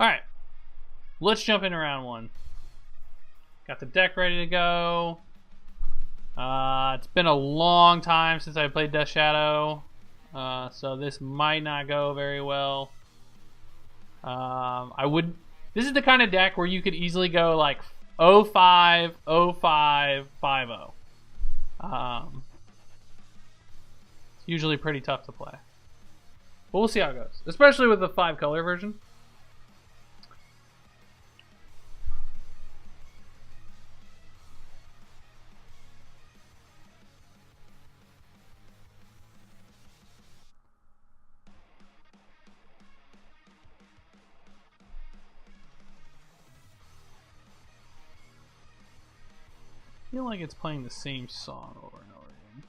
Alright. Let's jump into round one. Got the deck ready to go. It's been a long time since I played Death Shadow. So this might not go very well. This is the kind of deck where you could easily go like 0-5, 0-5, 5-0. It's usually pretty tough to play. But we'll see how it goes. Especially with the 5-color version. I feel like it's playing the same song over and over again.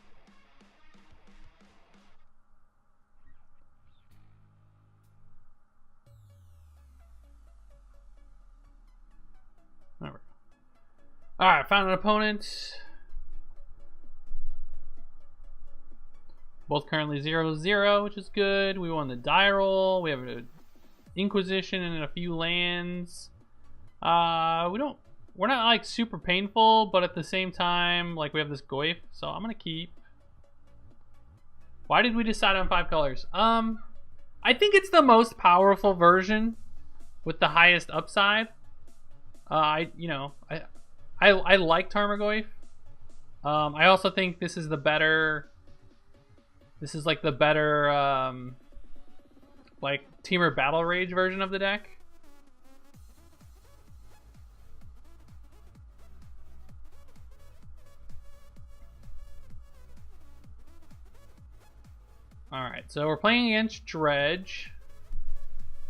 There we go. Alright, found an opponent. Both currently 0-0, which is good. We won the die roll. We have an Inquisition and a few lands. We're not like super painful, but at the same time, like we have this Goyf, so I'm gonna keep. Why did we decide on 5 colors? I think it's the most powerful version with the highest upside. I like Tarmogoyf. I also think this is the better. This is like the better, like Temur Battle Rage version of the deck. Alright, so we're playing against Dredge.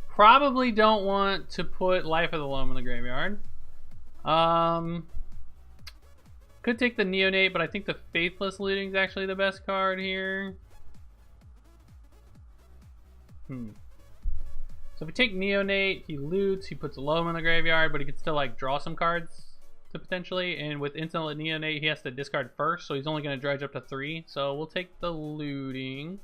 Probably don't want to put Life of the Loam in the graveyard. Could take the Neonate, but I think the Faithless Looting is actually the best card here. So if we take Neonate, he loots, he puts a Loam in the graveyard, but he could still like draw some cards to potentially. And with instant Neonate, he has to discard first, so he's only going to dredge up to 3. So we'll take the looting.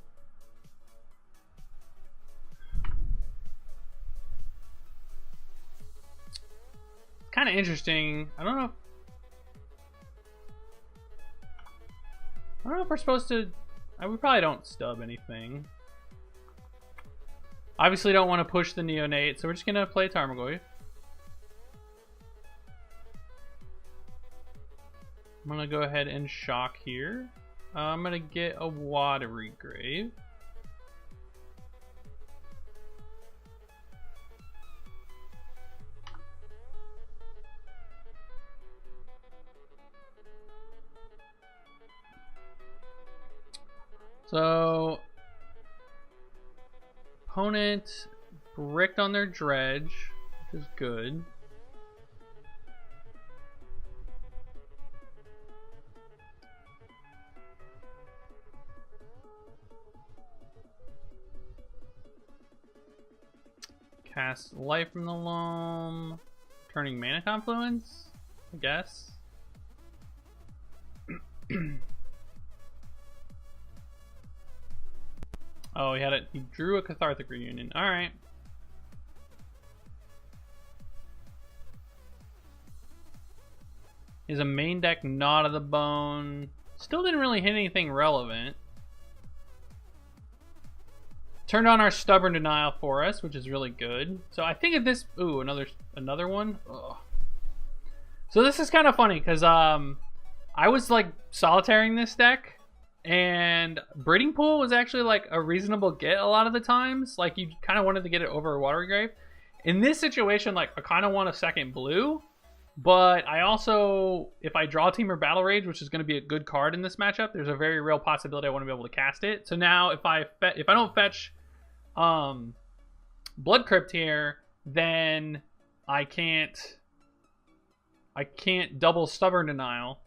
Kind of interesting. I don't know if we're supposed to. We probably don't stub anything. Obviously don't want to push the Neonate, so we're just gonna play Tarmogoyf. I'm gonna go ahead and shock here. I'm gonna get a Watery Grave. So, opponent bricked on their Dredge, which is good. Cast Life from the Loam, turning Mana Confluence, I guess. Oh, he had it. He drew a Cathartic Reunion. All right. Is a main deck Gnawed of the Bone. Still didn't really hit anything relevant. Turned on our Stubborn Denial for us, which is really good. So I think at this, ooh, another one. Ugh. So this is kind of funny because I was like solitaring this deck. And Breeding Pool was actually like a reasonable get a lot of the times. Like you kind of wanted to get it over a Watery Grave. In this situation, like I kind of want a second blue, but I also, if I draw Temur Battle Rage, which is going to be a good card in this matchup, there's a very real possibility I want to be able to cast it. So now if I don't fetch Blood Crypt here, then I can't double Stubborn Denial.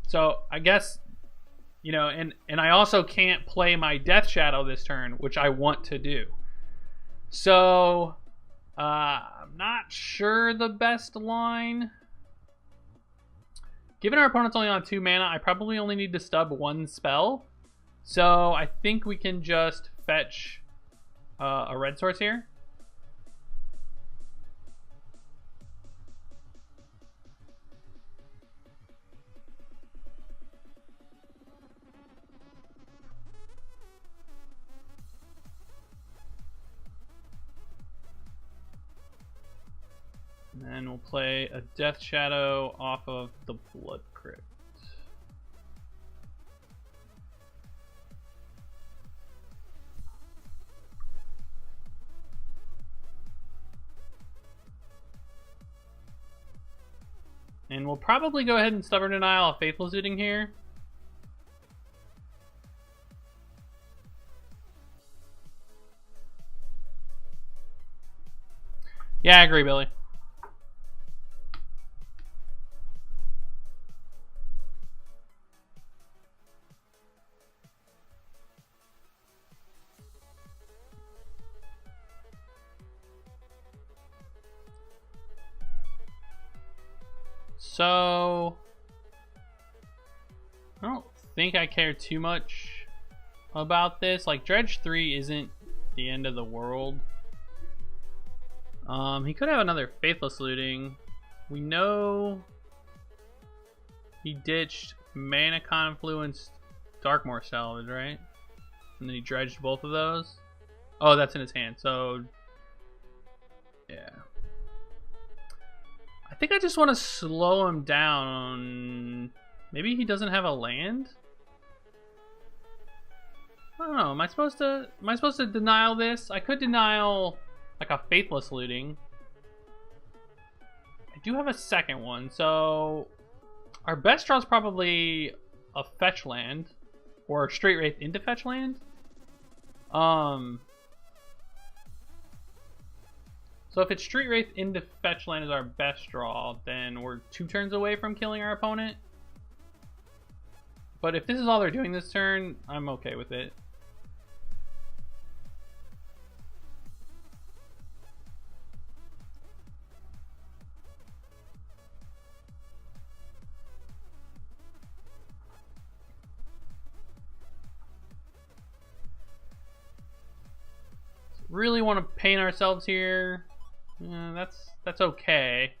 So I guess, you know, and I also can't play my Death Shadow this turn, which I want to do. So I'm not sure the best line. Given our opponent's only on 2 mana, I probably only need to stub 1 spell. So I think we can just fetch a red source here. And then we'll play a Death Shadow off of the Blood Crypt. And we'll probably go ahead and Stubborn Denial of Faithless Looting here. Yeah, I agree, Billy. So, I don't think I care too much about this. Like, Dredge 3 isn't the end of the world. He could have another Faithless Looting. We know he ditched Mana Confluence, Darkmoor Salvage, right? And then he dredged both of those. Oh, that's in his hand, so yeah. I think I just want to slow him down. Maybe he doesn't have a land? I don't know. Am I supposed to denial this? I could denial like a Faithless Looting. I do have a second one, so our best draw is probably a fetch land or straight wraith into fetch land. So if it's Street Wraith into fetch land is our best draw, then we're 2 turns away from killing our opponent. But if this is all they're doing this turn, I'm okay with it. Really want to paint ourselves here. That's okay.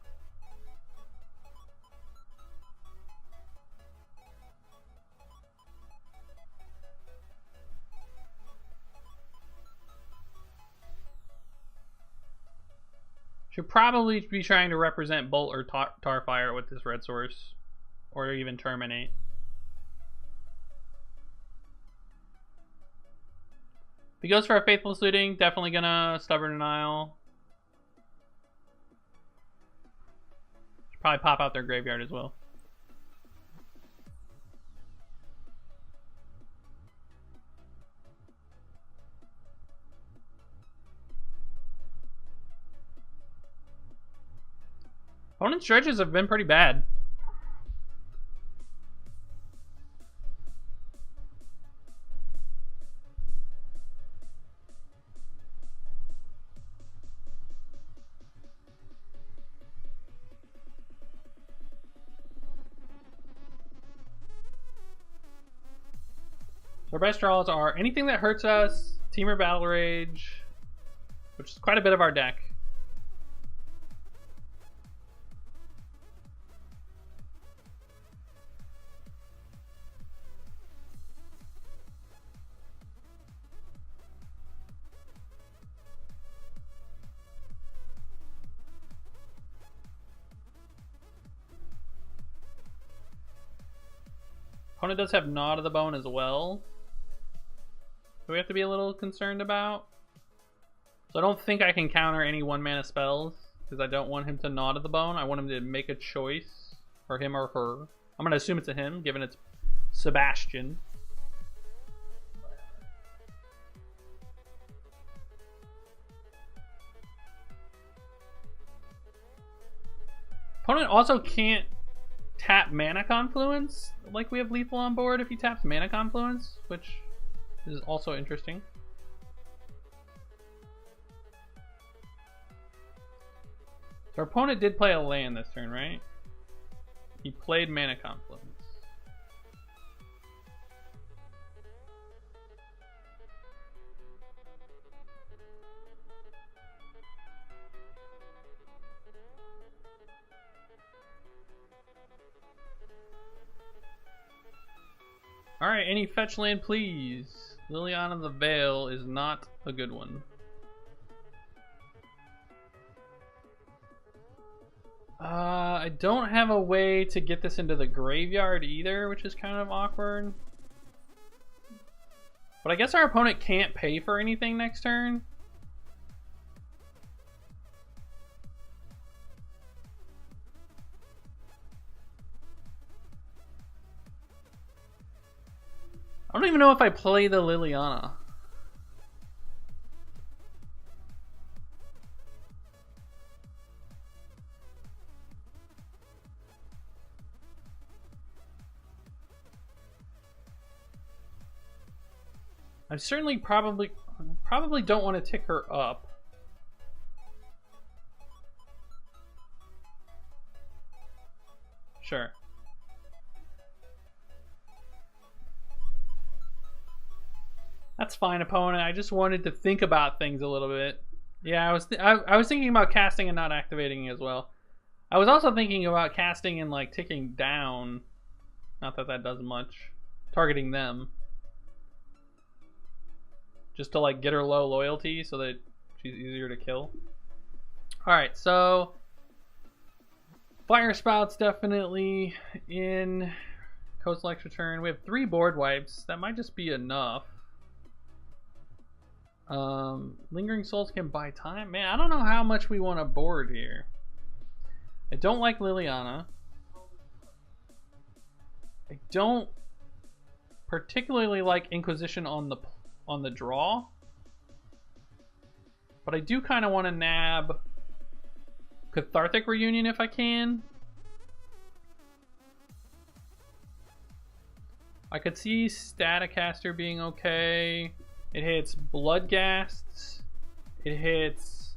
Should probably be trying to represent Bolt or Tarfire with this red source, or even Terminate. If he goes for a Faithless Looting, definitely gonna Stubborn Denial. Should probably pop out their graveyard as well. Opponent's dredges have been pretty bad. Our best draws are anything that hurts us, Teamer Battle Rage, which is quite a bit of our deck. Opponent does have Gnaw to the Bone as well. So we have to be a little concerned about. So I don't think I can counter any 1-mana spells because I don't want him to Gnaw to the Bone. I want him to make a choice, or him or her. I'm going to assume it's a him, given it's Sebastian. Opponent also can't tap Mana Confluence like we have lethal on board if he taps Mana Confluence, which is also interesting. So our opponent did play a land this turn, right? He played Mana Confluence. Alright, any fetch land, please. Liliana the Veil is not a good one. I don't have a way to get this into the graveyard either, which is kind of awkward. But I guess our opponent can't pay for anything next turn. I don't even know if I play the Liliana. I certainly probably don't want to tick her up. Sure. That's fine, opponent. I just wanted to think about things a little bit. Yeah, I was thinking about casting and not activating as well. I was also thinking about casting and like ticking down. Not that that does much. Targeting them. Just to like get her low loyalty so that she's easier to kill. Alright, so Fire Spout's definitely in Coastal Extra turn. We have 3 board wipes. That might just be enough. Lingering Souls can buy time. Man, I don't know how much we want to board here. I don't like Liliana. I don't particularly like Inquisition on the draw. But I do kind of want to nab Cathartic Reunion if I can. I could see Staticaster being okay. It hits Bloodghasts. It hits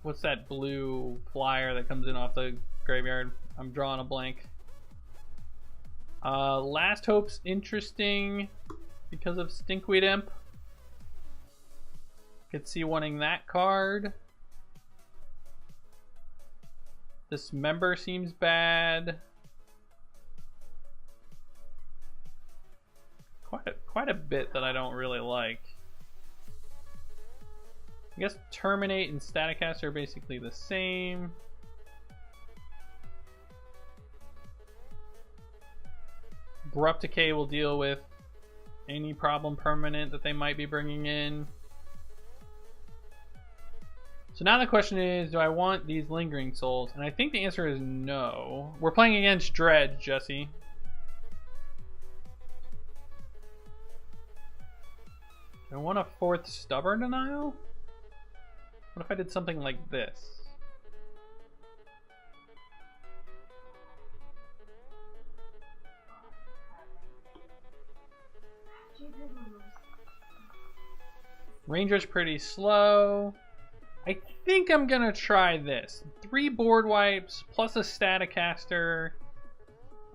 what's that blue flyer that comes in off the graveyard? I'm drawing a blank. Last Hope's interesting because of Stinkweed Imp. Could see wanting that card. Dismember seems bad. Quite a bit that I don't really like. I guess Terminate and Staticaster are basically the same. Abrupt Decay will deal with any problem permanent that they might be bringing in. So now the question is, do I want these Lingering Souls? And I think the answer is no. We're playing against Dredge, Jesse. Do I want a 4th Stubborn Denial? What if I did something like this? Ranger's pretty slow. I think I'm gonna try this. 3 board wipes plus a Staticaster,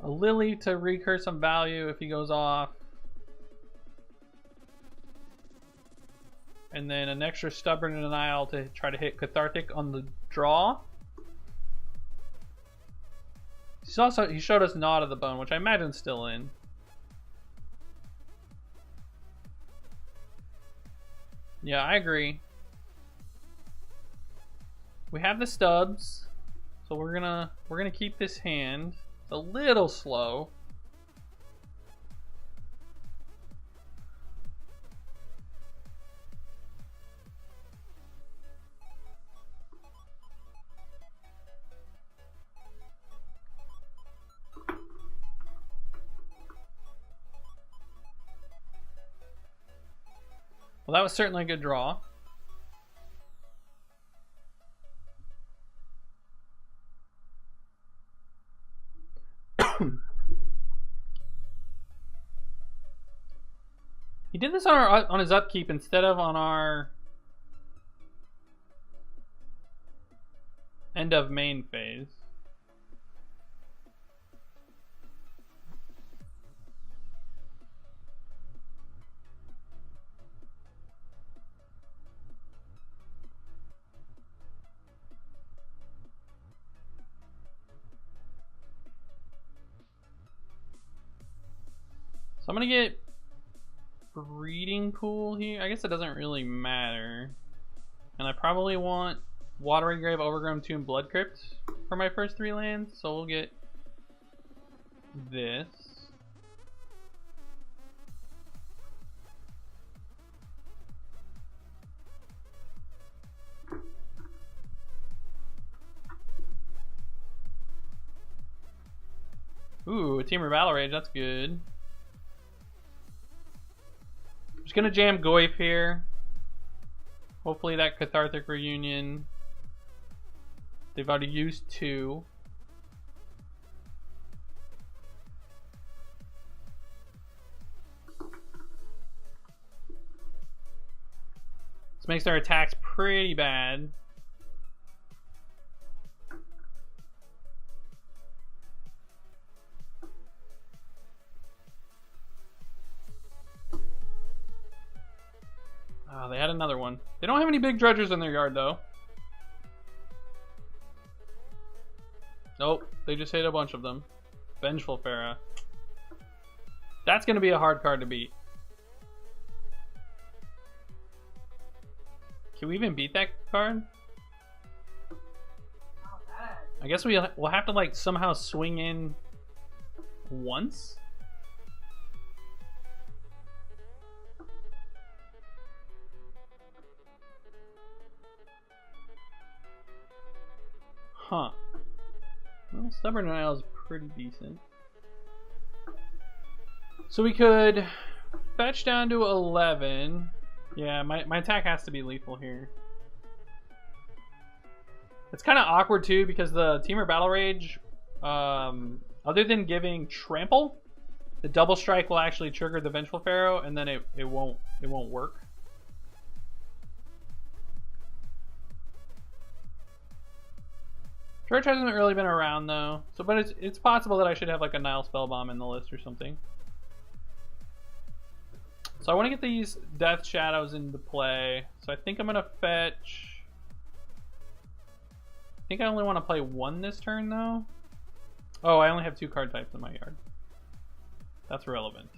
a Lily to recur some value if he goes off, and then an extra Stubborn Denial to try to hit Cathartic on the draw. He showed us Gnawed of the Bone, which I imagine is still in. Yeah, I agree. We have the stubs, so we're gonna keep this hand. It's a little slow. Well, that was certainly a good draw. He did this on his upkeep instead of on our end of main phase. So I'm gonna get breeding pool here. I guess it doesn't really matter. And I probably want Watery Grave, Overgrown Tomb, Blood Crypt for my first 3 lands. So we'll get this. Ooh, a Teamer Battle Rage, that's good. I'm just gonna jam Goyf here. Hopefully that Cathartic Reunion. They've already used 2. This makes their attacks pretty bad. Oh, they had another one. They don't have any big dredgers in their yard, though. Nope, they just hit a bunch of them. Vengeful Pharaoh. That's going to be a hard card to beat. Can we even beat that card? Not bad. I guess we'll have to like somehow swing in once? Huh. Well, Stubborn Denial is pretty decent. So we could fetch down to 11. Yeah, my attack has to be lethal here. It's kind of awkward too because the Teamer Battle Rage, other than giving Trample, the double strike will actually trigger the Vengeful Pharaoh, and then it won't work. Dredge hasn't really been around though, so but it's possible that I should have like a Nile Spellbomb in the list or something. So I want to get these Death Shadows into play. So I think I'm gonna fetch. I think I only want to play 1 this turn though. Oh, I only have 2 card types in my yard. That's relevant.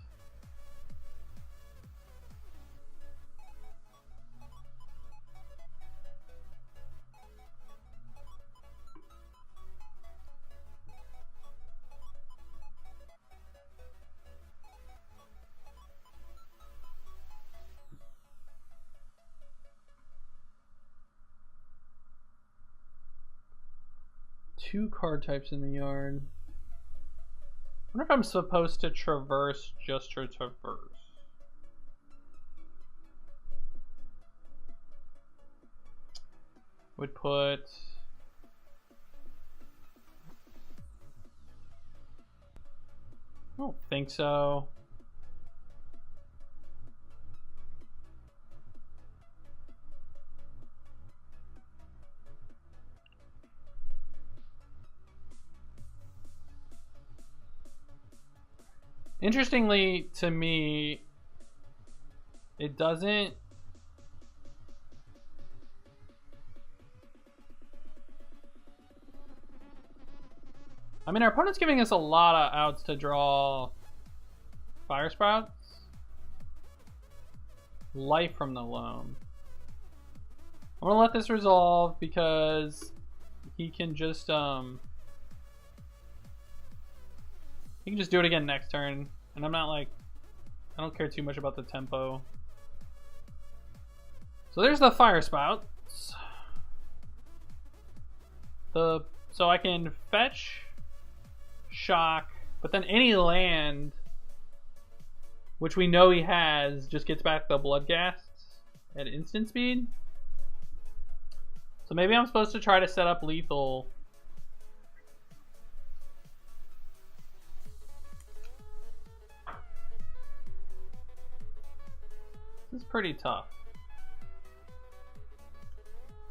Two card types in the yard. I wonder if I'm supposed to traverse just to traverse. Would put... I don't think so. Interestingly, to me, it doesn't... I mean, our opponent's giving us a lot of outs to draw Fire Sprouts. Life from the Loam. I'm gonna let this resolve because he can just he can just do it again next turn, and I'm not like, I don't care too much about the tempo. So there's the Fire Sprouts. So I can fetch, shock, but then any land, which we know he has, just gets back the Bloodghasts at instant speed. So maybe I'm supposed to try to set up lethal. This is pretty tough.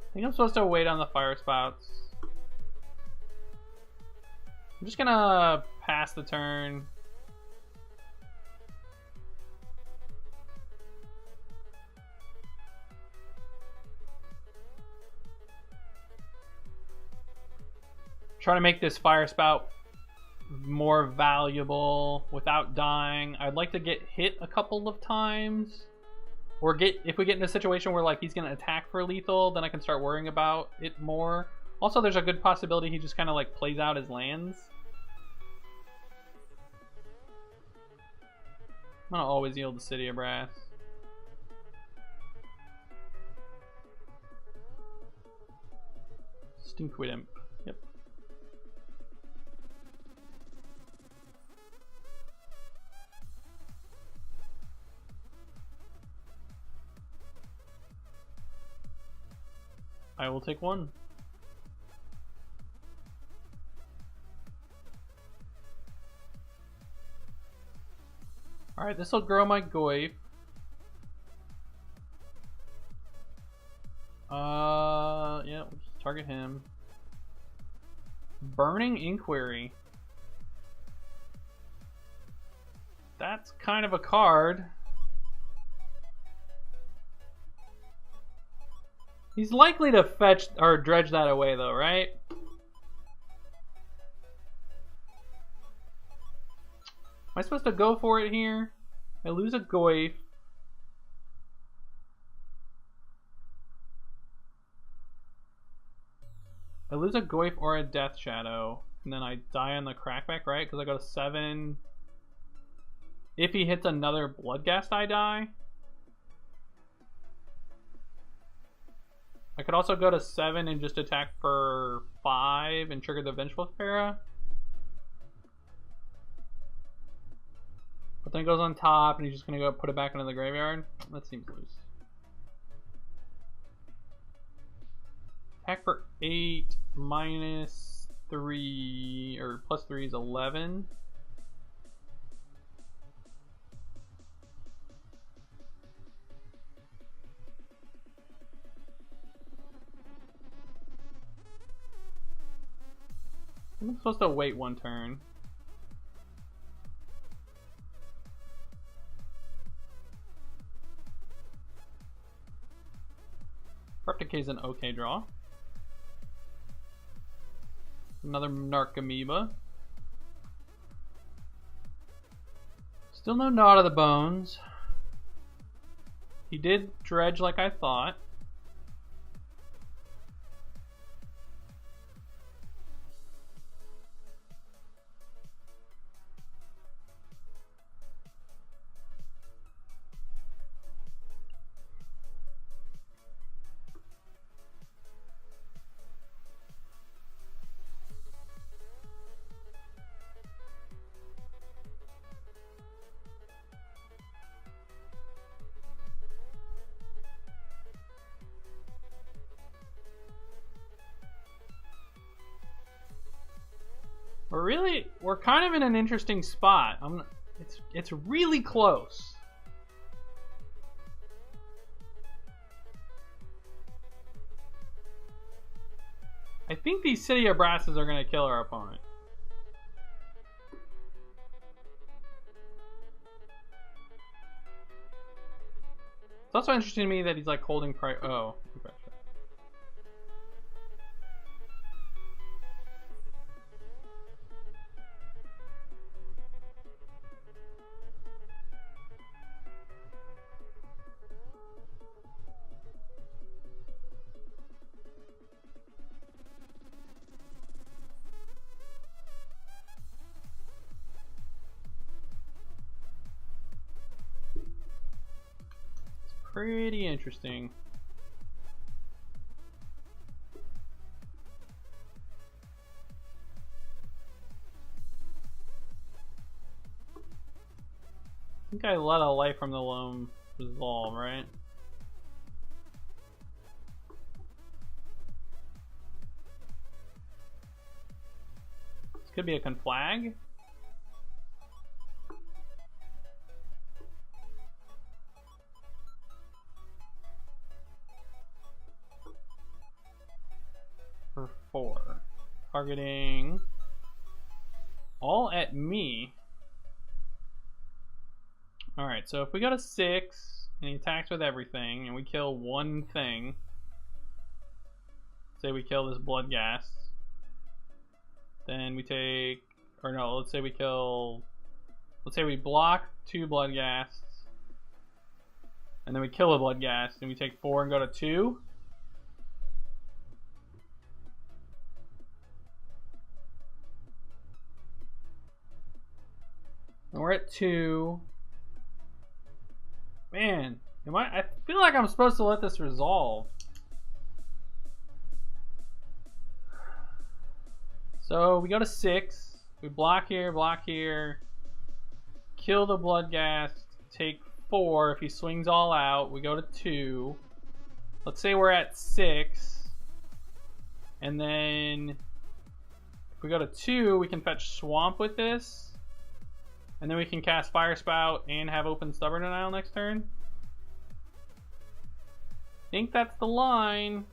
I think I'm supposed to wait on the Fire Sprouts. I'm just gonna pass the turn. Try to make this Fire Spout more valuable without dying. I'd like to get hit a couple of times. Or if we get in a situation where like he's gonna attack for lethal, then I can start worrying about it more. Also, there's a good possibility he just kind of like plays out his lands. I'm gonna always yield the City of Brass. Stinkweed Imp. Yep. I will take one. Alright, this will grow my Goyf. Yeah, we'll just target him. Burning Inquiry. That's kind of a card. He's likely to fetch or dredge that away though, right? Am I supposed to go for it here? I lose a Goyf. I lose a Goyf or a Death Shadow, and then I die on the Crackback, right? Because I go to 7. If he hits another Bloodghast, I die. I could also go to 7 and just attack for 5 and trigger the Vengeful Pharaoh. But then it goes on top and he's just gonna go put it back into the graveyard. That seems loose. Attack for 8 minus 3 or plus 3 is 11. I'm supposed to wait one turn. Corrupt Decay is an okay draw. Another Narcomoeba. Still no Knot of the Bones. He did dredge like I thought. We're kind of in an interesting spot. It's really close. I think these City of Brasses are going to kill our opponent. It's also interesting to me that he's like holding price. Oh, okay. Pretty interesting. I think I let a Life from the Loam resolve, right? This could be a conflag. For 4. Targeting all at me. Alright, so if we go to 6 and he attacks with everything and we kill one thing, say we kill this Bloodghast, then we take or no, let's say we kill, let's say we block 2 Bloodghasts, and then we kill a Bloodghast, and we take 4 and go to 2. And we're at 2. Man, I feel like I'm supposed to let this resolve. So we go to 6. We block here, kill the Bloodghast, take 4. If he swings all out, we go to 2. Let's say we're at 6. And then if we go to 2, we can fetch Swamp with this. And then we can cast Fire Spout and have open Stubborn Denial next turn. I think that's the line.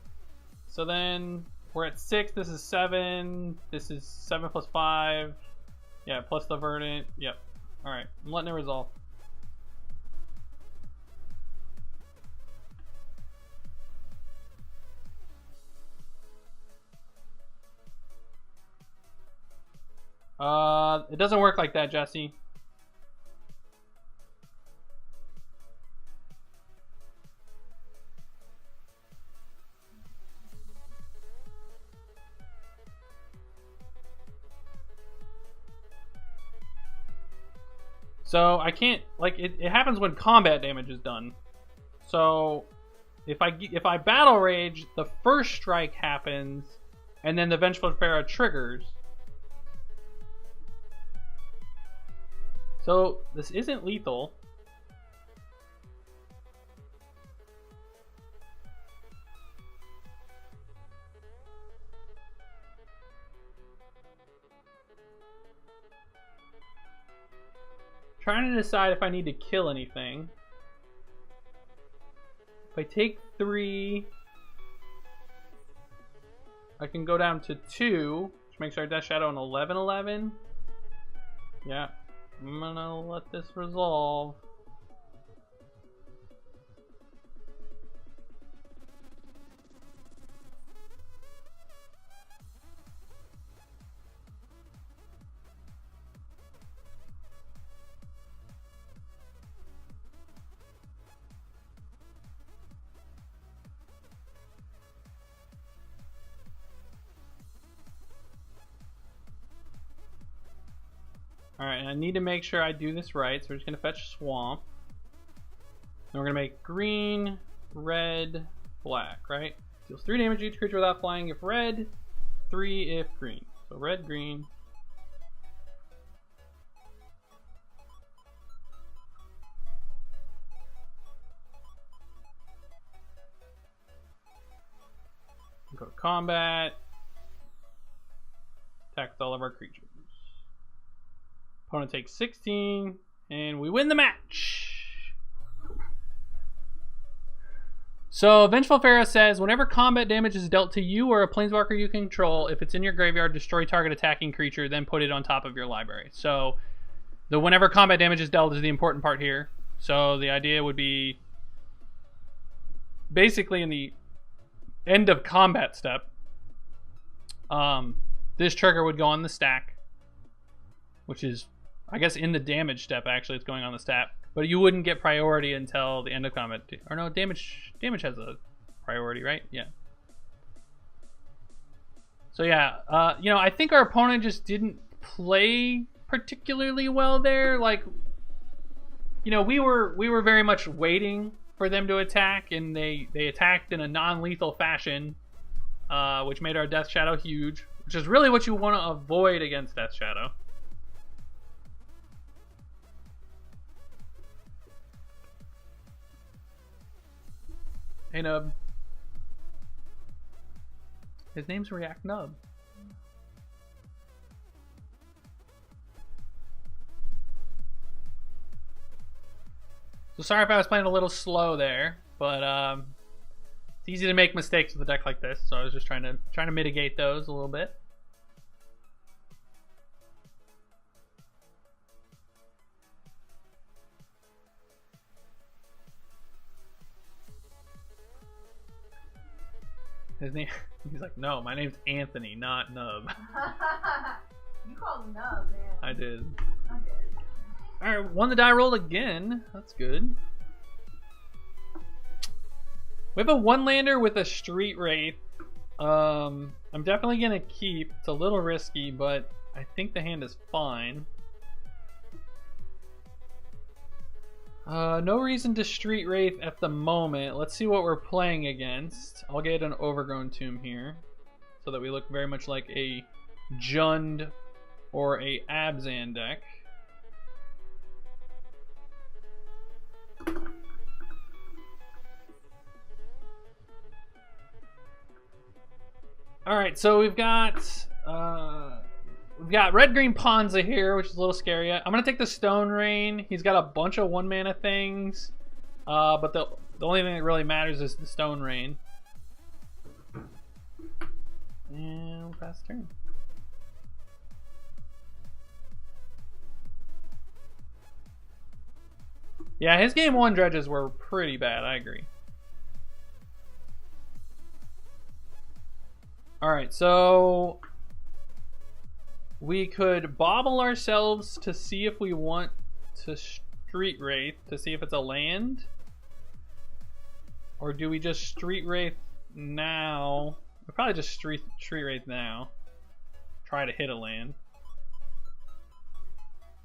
So then we're at 6. This is 7. This is 7 plus 5. Yeah, plus the Verdant. Yep. Alright, I'm letting it resolve. It doesn't work like that, Jesse. So I can't, like, it happens when combat damage is done. So if I battle rage, the first strike happens, and then the Vengeful Pharaoh triggers. So this isn't lethal. Trying to decide if I need to kill anything. If I take 3, I can go down to 2, which makes our Death Shadow an 11/11. Yeah, I'm gonna let this resolve. Alright, and I need to make sure I do this right, so we're just going to fetch Swamp. And we're going to make green, red, black, right? Deals 3 damage to each creature without flying if red, 3 if green. So red, green. Go to combat. Attack with all of our creatures. Opponent takes 16, and we win the match. So Vengeful Pharaoh says, whenever combat damage is dealt to you or a planeswalker you control, if it's in your graveyard, destroy target attacking creature, then put it on top of your library. So the whenever combat damage is dealt is the important part here. So the idea would be basically in the end of combat step, this trigger would go on the stack, which is, I guess, in the damage step. Actually, it's going on the stack, but you wouldn't get priority until the end of combat. Or no, damage has a priority, right? Yeah. So yeah, you know, I think our opponent just didn't play particularly well there. Like, you know, we were very much waiting for them to attack, and they attacked in a non-lethal fashion, which made our Death Shadow huge, which is really what you want to avoid against Death Shadow. Hey, Nub. His name's React Nub. So sorry if I was playing a little slow there, but it's easy to make mistakes with a deck like this, so I was just trying to mitigate those a little bit. His name, he's like, no, my name's Anthony, not Nub. You called him up, man. I did. I did. Alright, won the die roll again. That's good. We have a one-lander with a Street Wraith. I'm definitely going to keep. It's a little risky, but I think the hand is fine. No reason to Street Wraith at the moment. Let's see what we're playing against. I'll get an Overgrown Tomb here, so that we look very much like a Jund or a Abzan deck. Alright, so we've got red-green Ponza here, which is a little scary. I'm gonna take the Stone Rain. He's got a bunch of 1-mana things, but the only thing that really matters is the Stone Rain. And we'll pass turn. Yeah, his game 1 dredges were pretty bad, I agree. Alright, so we could bobble ourselves to see if we want to Street Wraith, to see if it's a land. Or do we just Street Wraith now? We'll probably just Street Wraith now. Try to hit a land.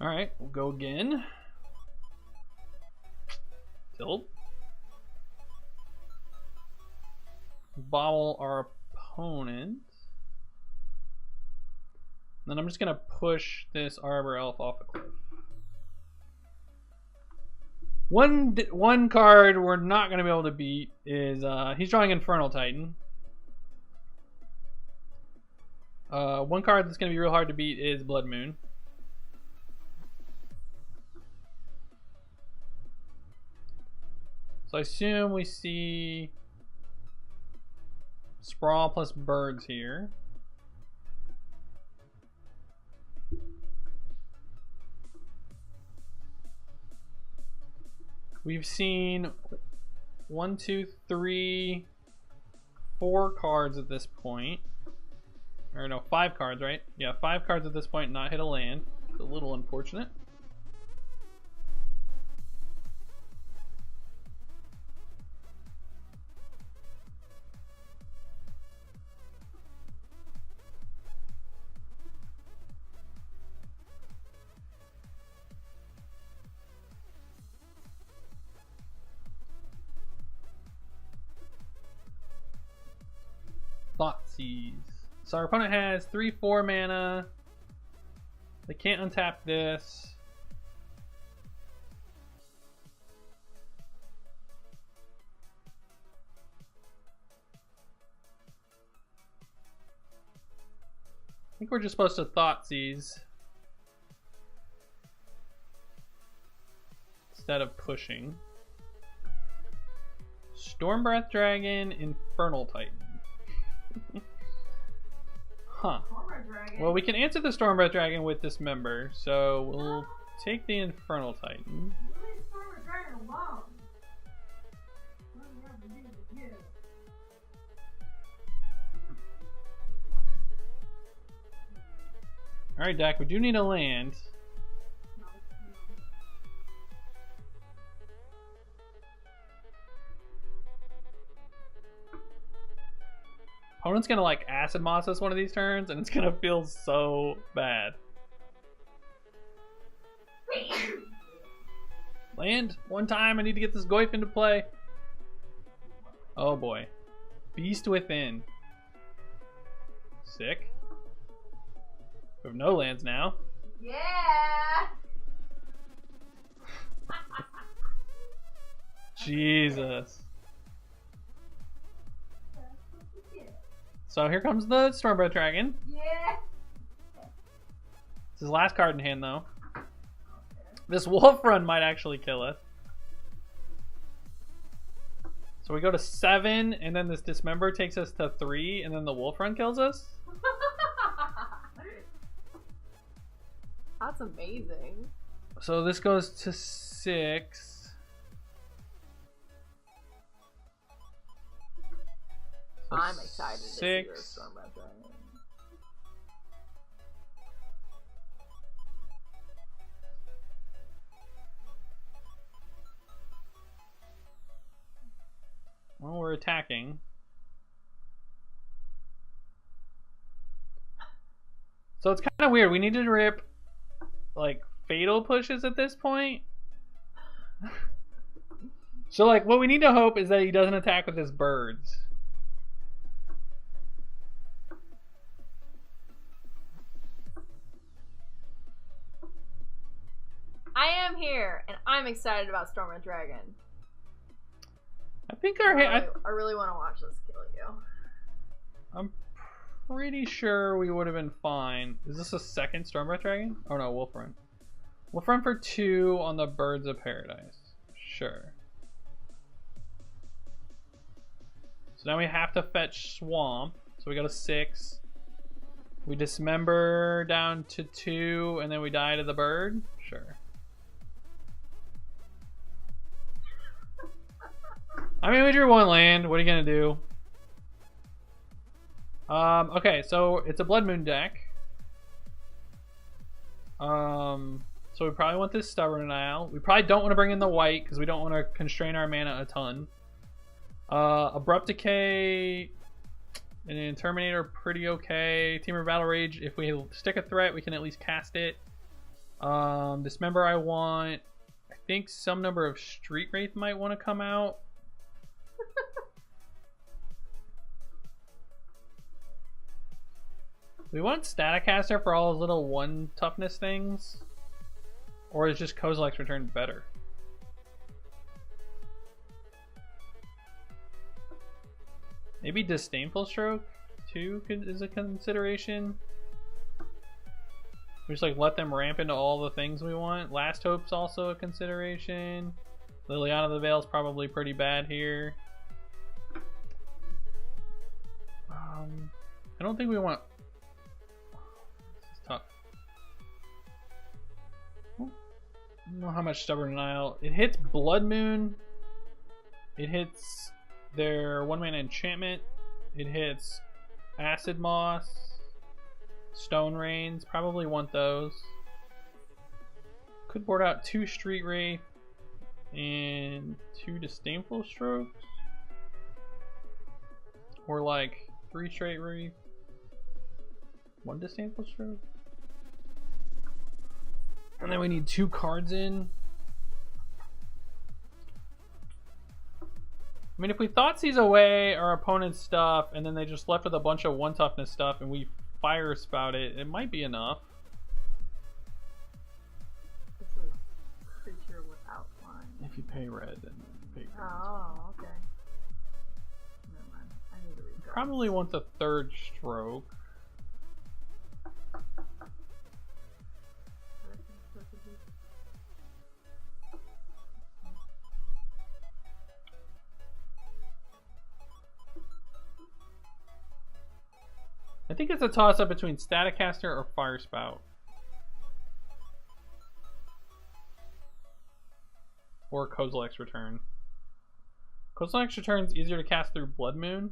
Alright, we'll go again. Tilt. Bobble our opponent. Then I'm just gonna push this Arbor Elf off a cliff. One card we're not gonna be able to beat is he's drawing Infernal Titan. One card that's gonna be real hard to beat is Blood Moon. So I assume we see Sprawl plus Birds here. We've seen 1, 2, 3, 4 cards at this point. Or no, 5 cards, right? Yeah, 5 cards at this point not hit a land. It's a little unfortunate. Thoughtseize. So our opponent has 3/4 mana. They can't untap this. I think we're just supposed to Thoughtseize instead of pushing. Stormbreath Dragon, Infernal Titan. Huh. Well, we can answer the Stormbreath Dragon with Dismember, so we'll take the Infernal Titan. Alright, Dak, we do need a land. Opponent's gonna like Acid Moss us one of these turns, and it's gonna feel so bad. Land one time. I need to get this Goyf into play. Oh boy, Beast Within. Sick. We have no lands now. Yeah. Jesus. So here comes the Stormbreath Dragon. Yeah. It's his last card in hand, though. Okay. This Wolf Run might actually kill us. So we go to 7, and then this Dismember takes us to 3, and then the Wolf Run kills us? That's amazing. So this goes to 6. I'm excited 6. to see your Stormbreath Dragon. attacking. So it's kind of weird. We need to rip like fatal pushes at this point. So like what we need to hope is that he doesn't attack with his birds. I am here, and I'm excited about Storm and Dragon. I think I really want to watch this kill you. I'm pretty sure we would have been fine. Is this a second Stormbright Dragon? Oh no, Wolf Run. Wolf Run for 2 on the Birds of Paradise. Sure. So now we have to fetch Swamp. So we go to 6. We dismember down to 2, and then we die to the bird? Sure. I mean, we drew 1 land. What are you gonna do? Okay, so it's a Blood Moon deck. So we probably want this Stubborn Denial. We probably don't want to bring in the white because we don't want to constrain our mana a ton. Abrupt Decay and then Terminator, pretty okay. Temur Battle Rage, if we stick a threat, we can at least cast it. Dismember, I think some number of Street Wraith might want to come out. We want Staticaster for all those little 1 toughness things. Or is just Kozilek's Return better? Maybe Disdainful Stroke too is a consideration. We just like let them ramp into all the things we want. Last Hope's also a consideration. Liliana of the Veil's probably pretty bad here. I don't think we want... This is tough. I don't know how much Stubborn Denial. It hits Blood Moon. It hits their 1-mana enchantment. It hits Acid Moss. Stone Rains. Probably want those. Could board out 2 Street Wraith and 2 Disdainful Strokes. Or like 3 Street Wraith. 1 Disdainful Stroke. And then we need 2 cards in. I mean, if we Thoughtseize away our opponent's stuff and then they just left with a bunch of 1 toughness stuff and we Fire Spout it, it might be enough. This is creature without flying. If you pay red, then you pay red. Oh, okay. Never mind. I need to read those. Probably want the 3rd stroke. I think it's a toss-up between Staticaster or Fire Spout. Or Kozilek's Return. Kozilek's Return is easier to cast through Blood Moon.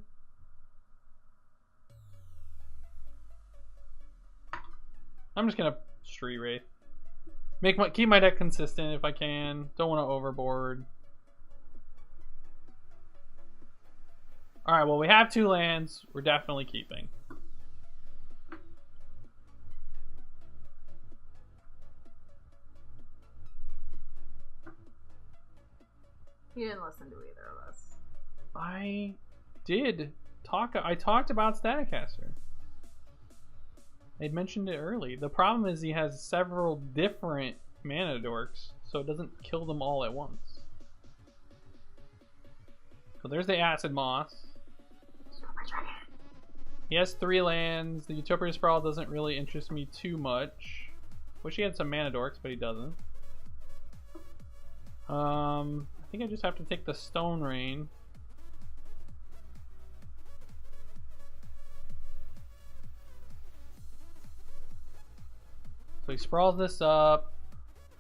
I'm just gonna Street Wraith. Keep my deck consistent if I can. Don't want to overboard. Alright, well we have 2 lands. We're definitely keeping. He didn't listen to either of us. I did talk. I talked about Staticaster. I'd mentioned it early. The problem is he has several different mana dorks, so it doesn't kill them all at once. So there's the Acid Moss. He has 3 lands. The Utopia Sprawl doesn't really interest me too much. Wish he had some mana dorks, but he doesn't. I think I just have to take the Stone Rain. So he sprawls this up.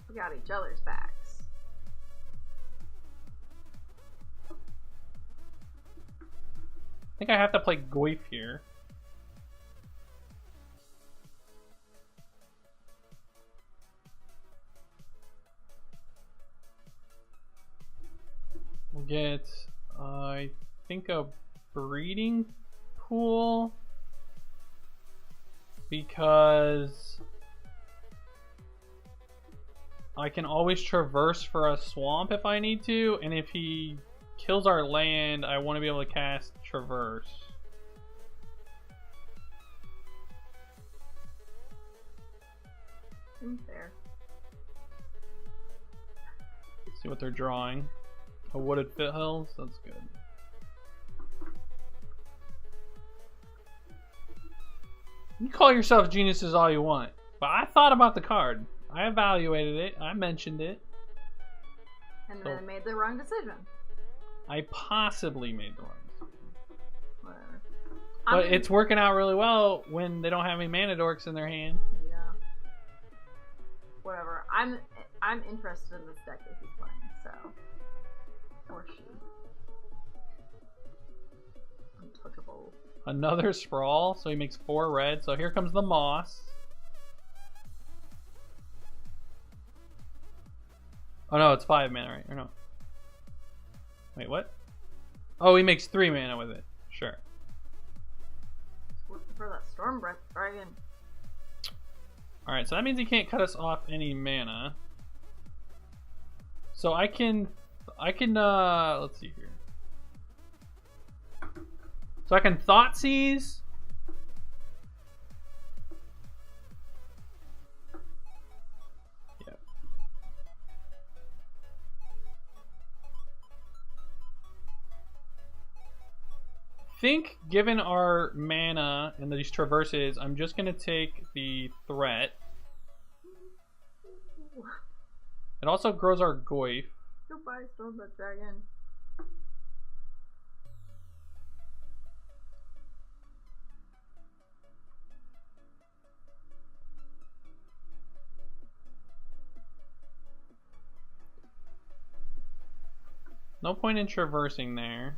We got each other's backs. I think I have to play Goyf here. We'll get, I think a breeding pool, because I can always traverse for a swamp if I need to, and if he kills our land, I want to be able to cast traverse. Seems fair. See what they're drawing. A wooded foothills, that's good. You call yourself geniuses all you want, but I thought about the card. I evaluated it. I mentioned it. And then made the wrong decision. I possibly made the wrong decision. Whatever. But it's working out really well when they don't have any mana dorks in their hand. Yeah. Whatever. I'm interested in this deck that he's playing, so. Or she. Untouchable. Another sprawl, so he makes 4 red. So here comes the moss. Oh no, it's 5 mana, right? Or no? Wait, what? Oh, he makes 3 mana with it. Sure. Looking for that Stormbreath Dragon. Alright, so that means he can't cut us off any mana. So I can let's see here. So I can Thoughtseize. Yep. Think, given our mana and these traverses, I'm just gonna take the threat. It also grows our Goyf. Goodbye, Stormbreath Dragon. No point in traversing there.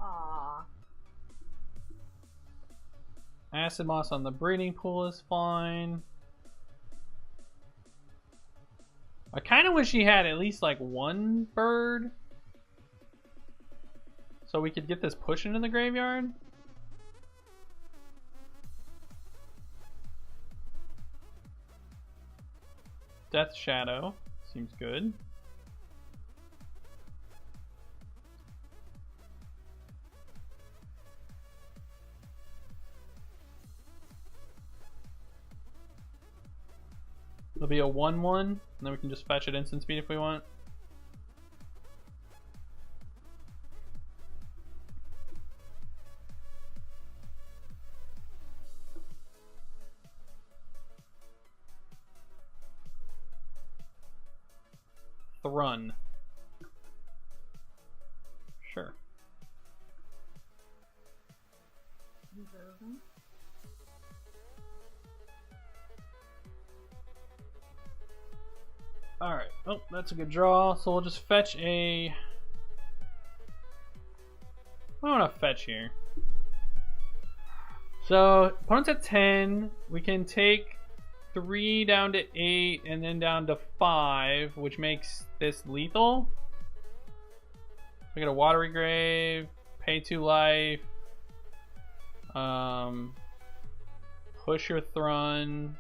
Aww. Acid Moss on the breeding pool is fine. I kind of wish he had at least like 1 bird, so we could get this push into the graveyard. Death Shadow seems good. It'll be a 1/1, and then we can just fetch it instant speed if we want. Run. Sure. Alright, oh, that's a good draw. So we'll just fetch a... I want to fetch here. So, opponent's at 10. We can take 3 down to 8 and then down to 5, which makes this lethal. We get a Watery Grave, pay 2 life, push your Thrun.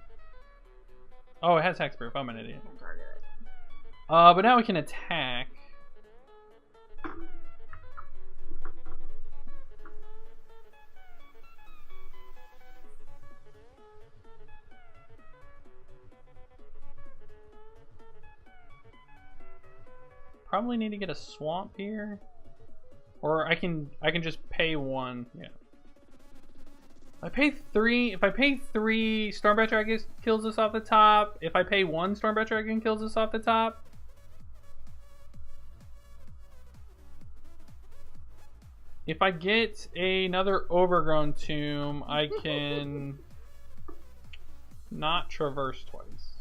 Oh, it has Hexproof. I'm an idiot. Can't target it. But now we can attack. Probably need to get a swamp here, or I can just pay 1. Yeah. If I pay 3, Stormbreath Dragon kills us off the top. If I pay 1, Stormbreath Dragon kills us off the top. If I get another Overgrown Tomb, I can not traverse twice.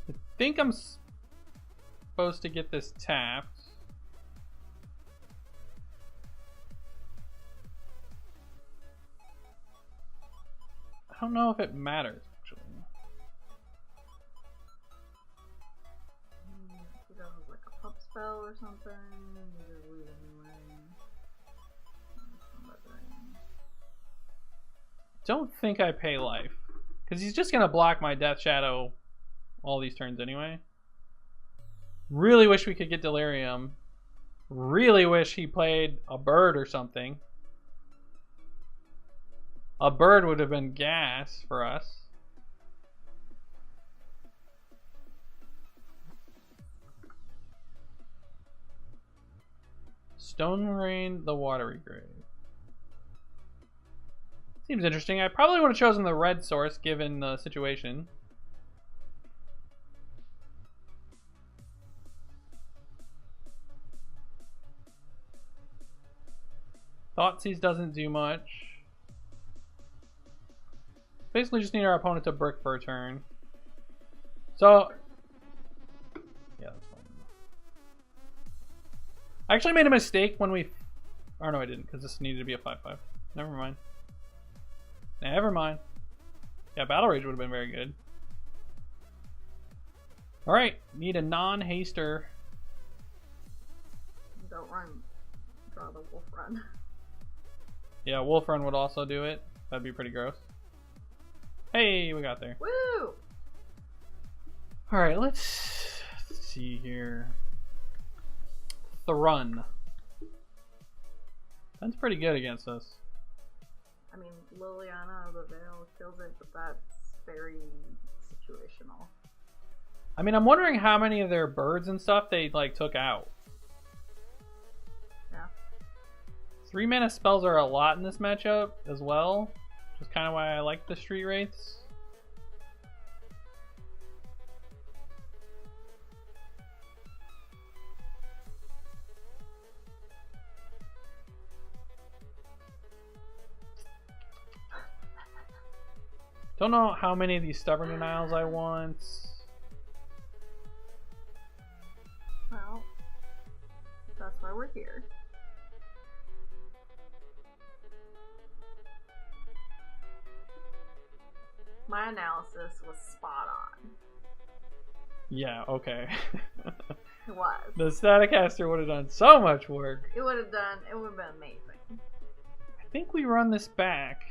I think I'm supposed to get this tapped. don't know if it matters, actually. If that was like a pup spell or something, you just lose anyway. Don't think I pay life. Because he's just going to block my Death Shadow all these turns anyway. Really wish we could get Delirium. Really wish he played a bird or something. A bird would have been gas for us. Stone Rain, the Watery Grave. Seems interesting. I probably would have chosen the red source given the situation. Thoughtseize doesn't do much. Basically just need our opponent to brick for a turn. So, yeah, that's fine. I actually made a mistake when we... Oh, no, I didn't, because this needed to be a 5/5. Never mind. Never mind. Yeah, Battle Rage would have been very good. Alright, need a non-haster. Don't run. Draw the wolf run. Yeah, Wolf Run would also do it. That'd be pretty gross. Hey, we got there. Woo! Alright, let's see here. Thrun. That's pretty good against us. I mean, Liliana of the Veil kills it, but that's very situational. I mean, I'm wondering how many of their birds and stuff they like took out. Yeah. 3 mana spells are a lot in this matchup as well. Which is kind of why I like the Street Wraiths. Don't know how many of these Stubborn Denials I want. Well, that's why we're here. My analysis was spot on. Yeah, okay. It was. The Staticaster would have done so much work. It would have been amazing. I think we run this back.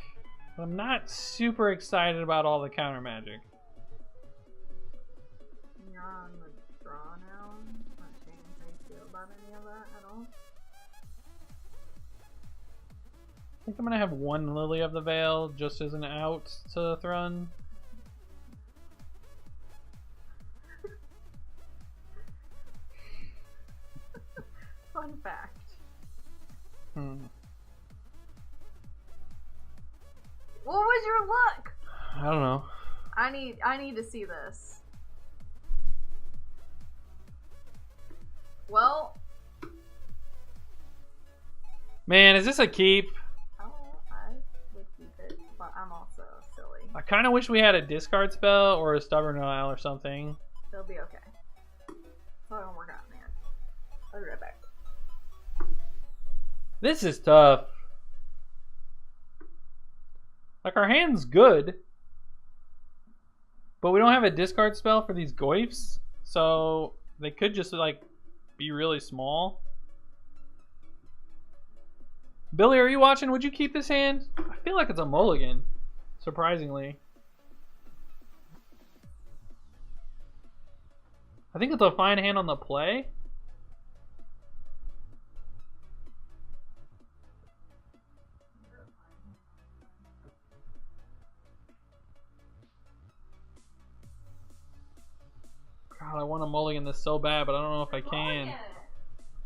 But I'm not super excited about all the counter magic. You're on the draw now. Not changing how you feel about any of that at all. I think I'm gonna have one Lily of the Veil just as an out to Thrun. Fun fact. What was your look? I don't know. I need to see this. Well, Man, is this a keep? oh, I would keep it, but I'm also silly. I kind of wish we had a discard spell or a Stubborn Denial or something. They'll be okay. So I don't work out, man. I'll be right back. This is tough. Like, our hand's good, but we don't have a discard spell for these Goyfs, so they could just, like, be really small. Billy, are you watching? Would you keep this hand? I feel like it's a mulligan, surprisingly. I think it's a fine hand on the play. God, I want to mulligan this so bad, but I don't know if I can.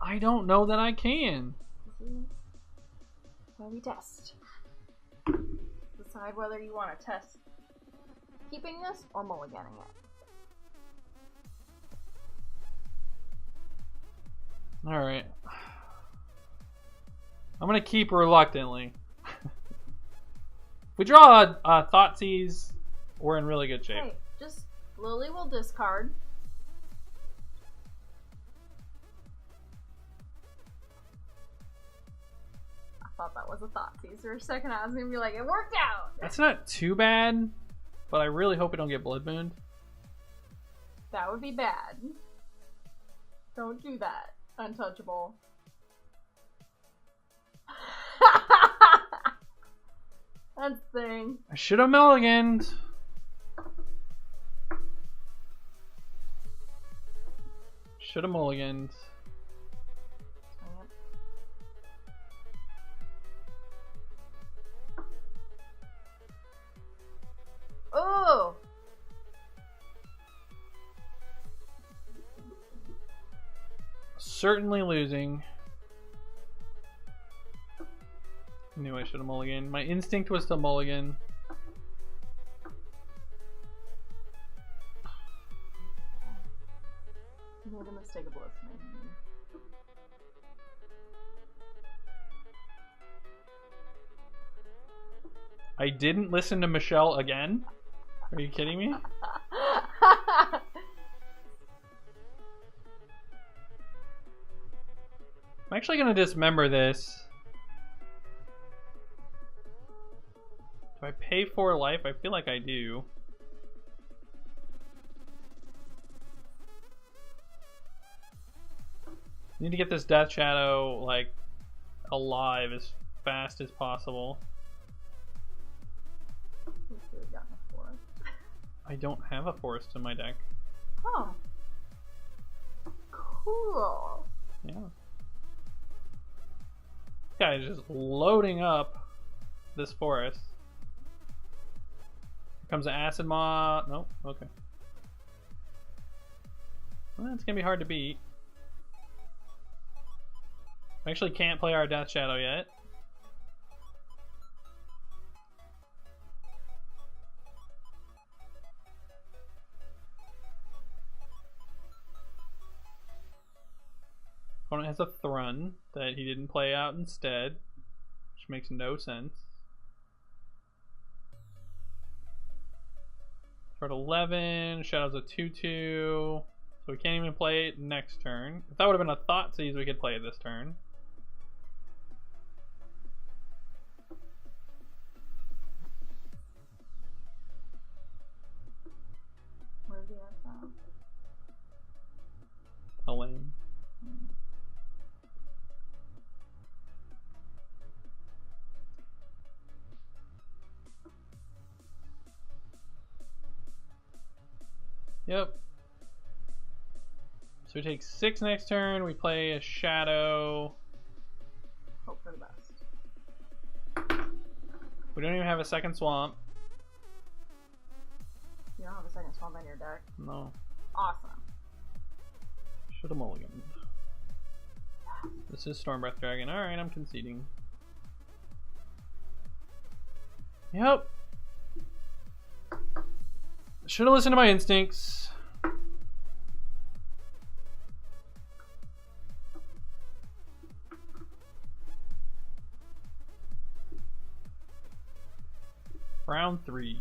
I don't know that I can. Why we test. Decide whether you want to test keeping this or mulliganing it. Alright. I'm going to keep reluctantly. If we draw a Thoughtseize, we're in really good shape. Hey, just Lily will discard. thought that was a Thoughtseize for a second. I was gonna be like, it worked out! That's not too bad, but I really hope we don't get Blood Moon. That would be bad. Don't do that, Untouchable. That's the thing. I should have mulliganed. Should have mulliganed. Oh! Certainly losing. Knew I should have mulliganed. My instinct was to mulligan. You made the mistake of listening. I didn't listen to Michelle again? Are you kidding me? I'm actually gonna dismember this. Do I pay 4 life? I feel like I do. Need to get this Death Shadow, like, alive as fast as possible. I don't have a forest in my deck. Oh. Cool. Yeah. This guy is just loading up this forest. Here comes an Acid Maw. Nope, okay. Well, it's gonna be hard to beat. I actually can't play our Death Shadow yet. Opponent has a Thrun that he didn't play out instead, which makes no sense. Card 11, Shadow's a 2/2, so we can't even play it next turn. If that would have been a Thoughtseize, we could play it this turn. Where's the exile? How lame. Yep. So we take 6 next turn, we play a Shadow. Hope for the best. We don't even have a second swamp. You don't have a second swamp in your deck? No. Awesome. Should have mulliganed. This is Stormbreath Dragon. Alright, I'm conceding. Yep. Should have listened to my instincts. Round 3.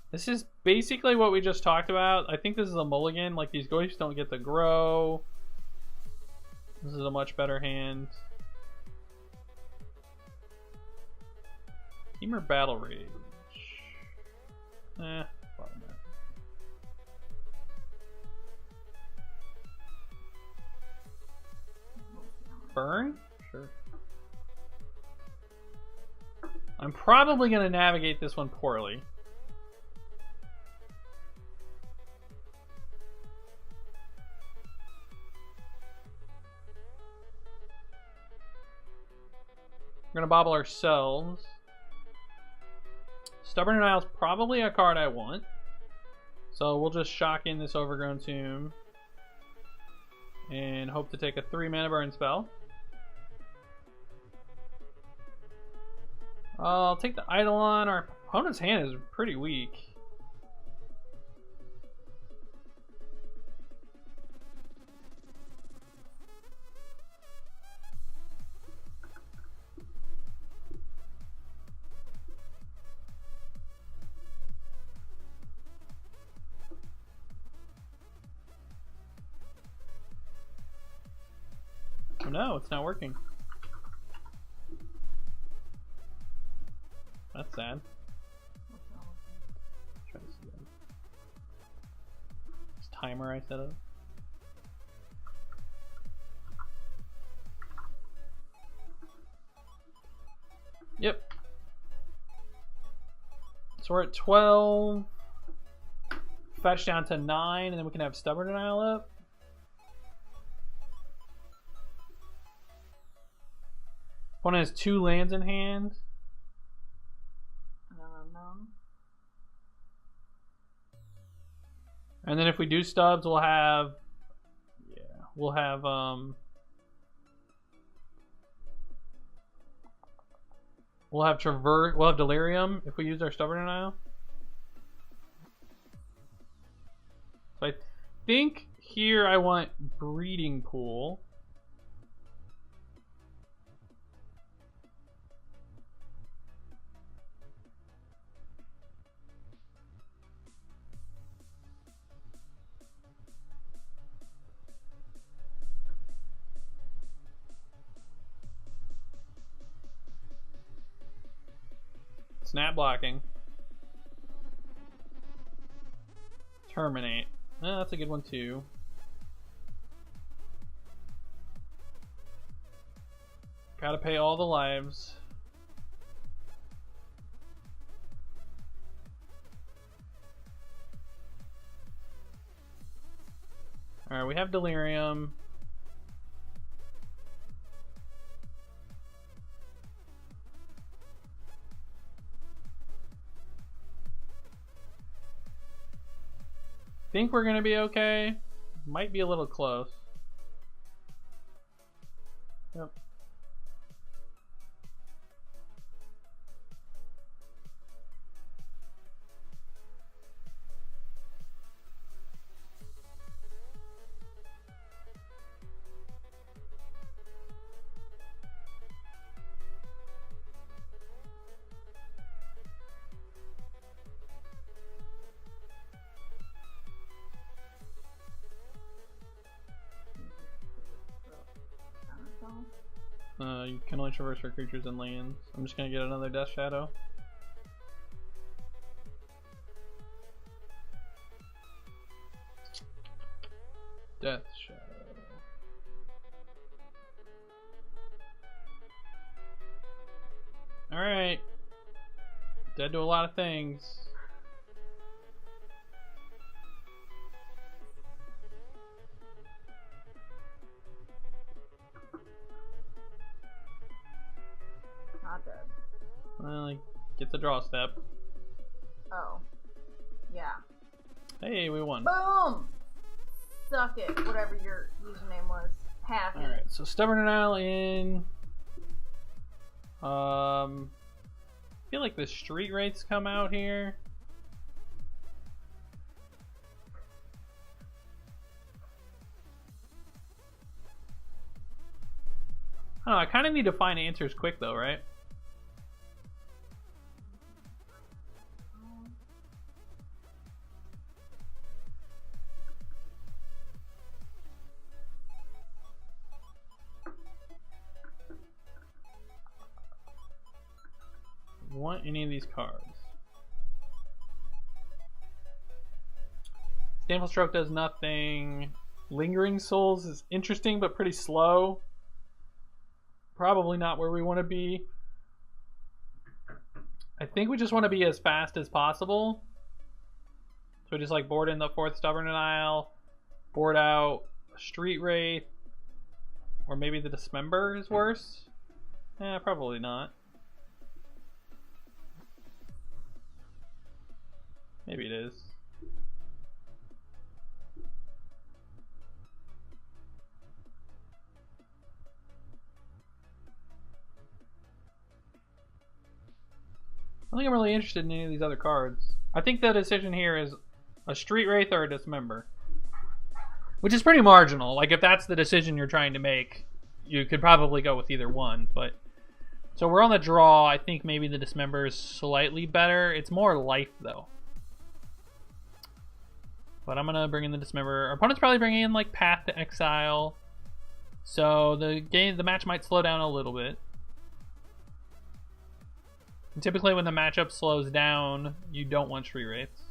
This is basically what we just talked about. I think this is a mulligan. Like, these ghosts don't get to grow. This is a much better hand. Team or Battle Rage? Bottom right. Burn? Sure. I'm probably going to navigate this one poorly. We're gonna bobble ourselves. Stubborn Denial is probably a card I want. So we'll just shock in this Overgrown Tomb. And hope to take a 3 mana burn spell. I'll take the Eidolon. Our opponent's hand is pretty weak. no, it's not working. That's sad. Try this again. This timer I set up. Yep. So we're at 12. Fetch down to 9, and then we can have Stubborn Denial up. Opponent has 2 lands in hand. And then if we do stubs, we'll have we'll have Traverse, we'll have Delirium if we use our Stubborn Denial. So I think here I want Breeding Pool. Snap blocking. Terminate. Oh, that's a good one too. Gotta pay all the lives. Alright, we have Delirium. Think we're gonna be okay. Might be a little close. Yep. You can only traverse for creatures and lands. I'm just gonna get another Death Shadow. Death Shadow. Alright. Dead to a lot of things. Well, he gets a draw step. Oh. Yeah. Hey, we won. Boom! Suck it, whatever your username was. Happy. Alright, so Stubborn Denial in. I feel like the street rates come out here. I don't know, I kind of need to find answers quick though, right? Want any of these cards. Stameful Stroke does nothing. Lingering Souls is interesting but pretty slow. Probably not where we want to be. I think we just want to be as fast as possible. So just like board in the 4th Stubborn Denial, board out a Street Wraith, or maybe the Dismember is worse. Probably not. Maybe it is. I don't think I'm really interested in any of these other cards. I think the decision here is a Street Wraith or a Dismember. Which is pretty marginal. Like, if that's the decision you're trying to make, you could probably go with either one, but... So we're on the draw. I think maybe the Dismember is slightly better. It's more life, though. But I'm gonna bring in the Dismember. Our opponent's probably bringing in like Path to Exile. So the match might slow down a little bit. And typically when the matchup slows down, you don't want Tree Wraiths.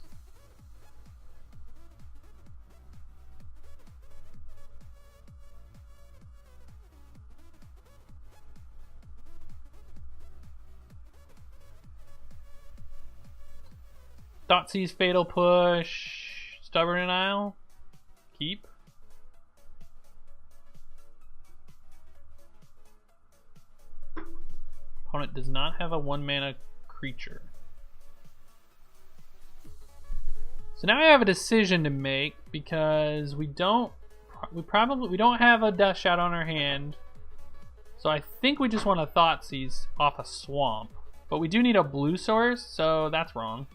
Thoughtseize, Fatal Push, Stubborn Denial, keep. Opponent does not have a 1-mana creature. So now I have a decision to make because we don't have a Death Shadow on our hand. So I think we just want to Thoughtseize off a swamp. But we do need a blue source, so that's wrong.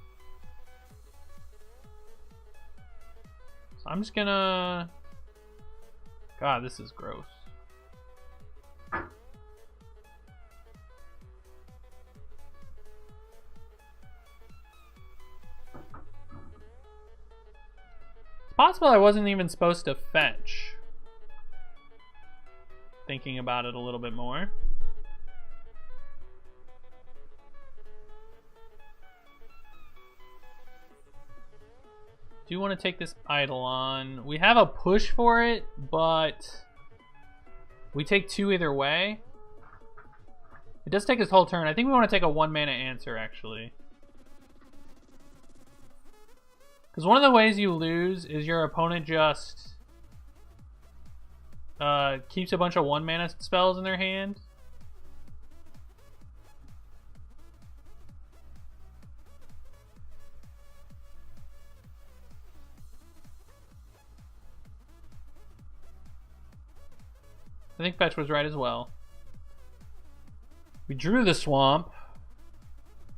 So I'm just gonna... God, this is gross. It's possible I wasn't even supposed to fetch. Thinking about it a little bit more. Do want to take this Eidolon. We have a push for it, but we take 2 either way. It does take his whole turn. I think we want to take a 1-mana answer, actually. Because one of the ways you lose is your opponent just keeps a bunch of 1-mana spells in their hand. I think fetch was right as well. We drew the swamp.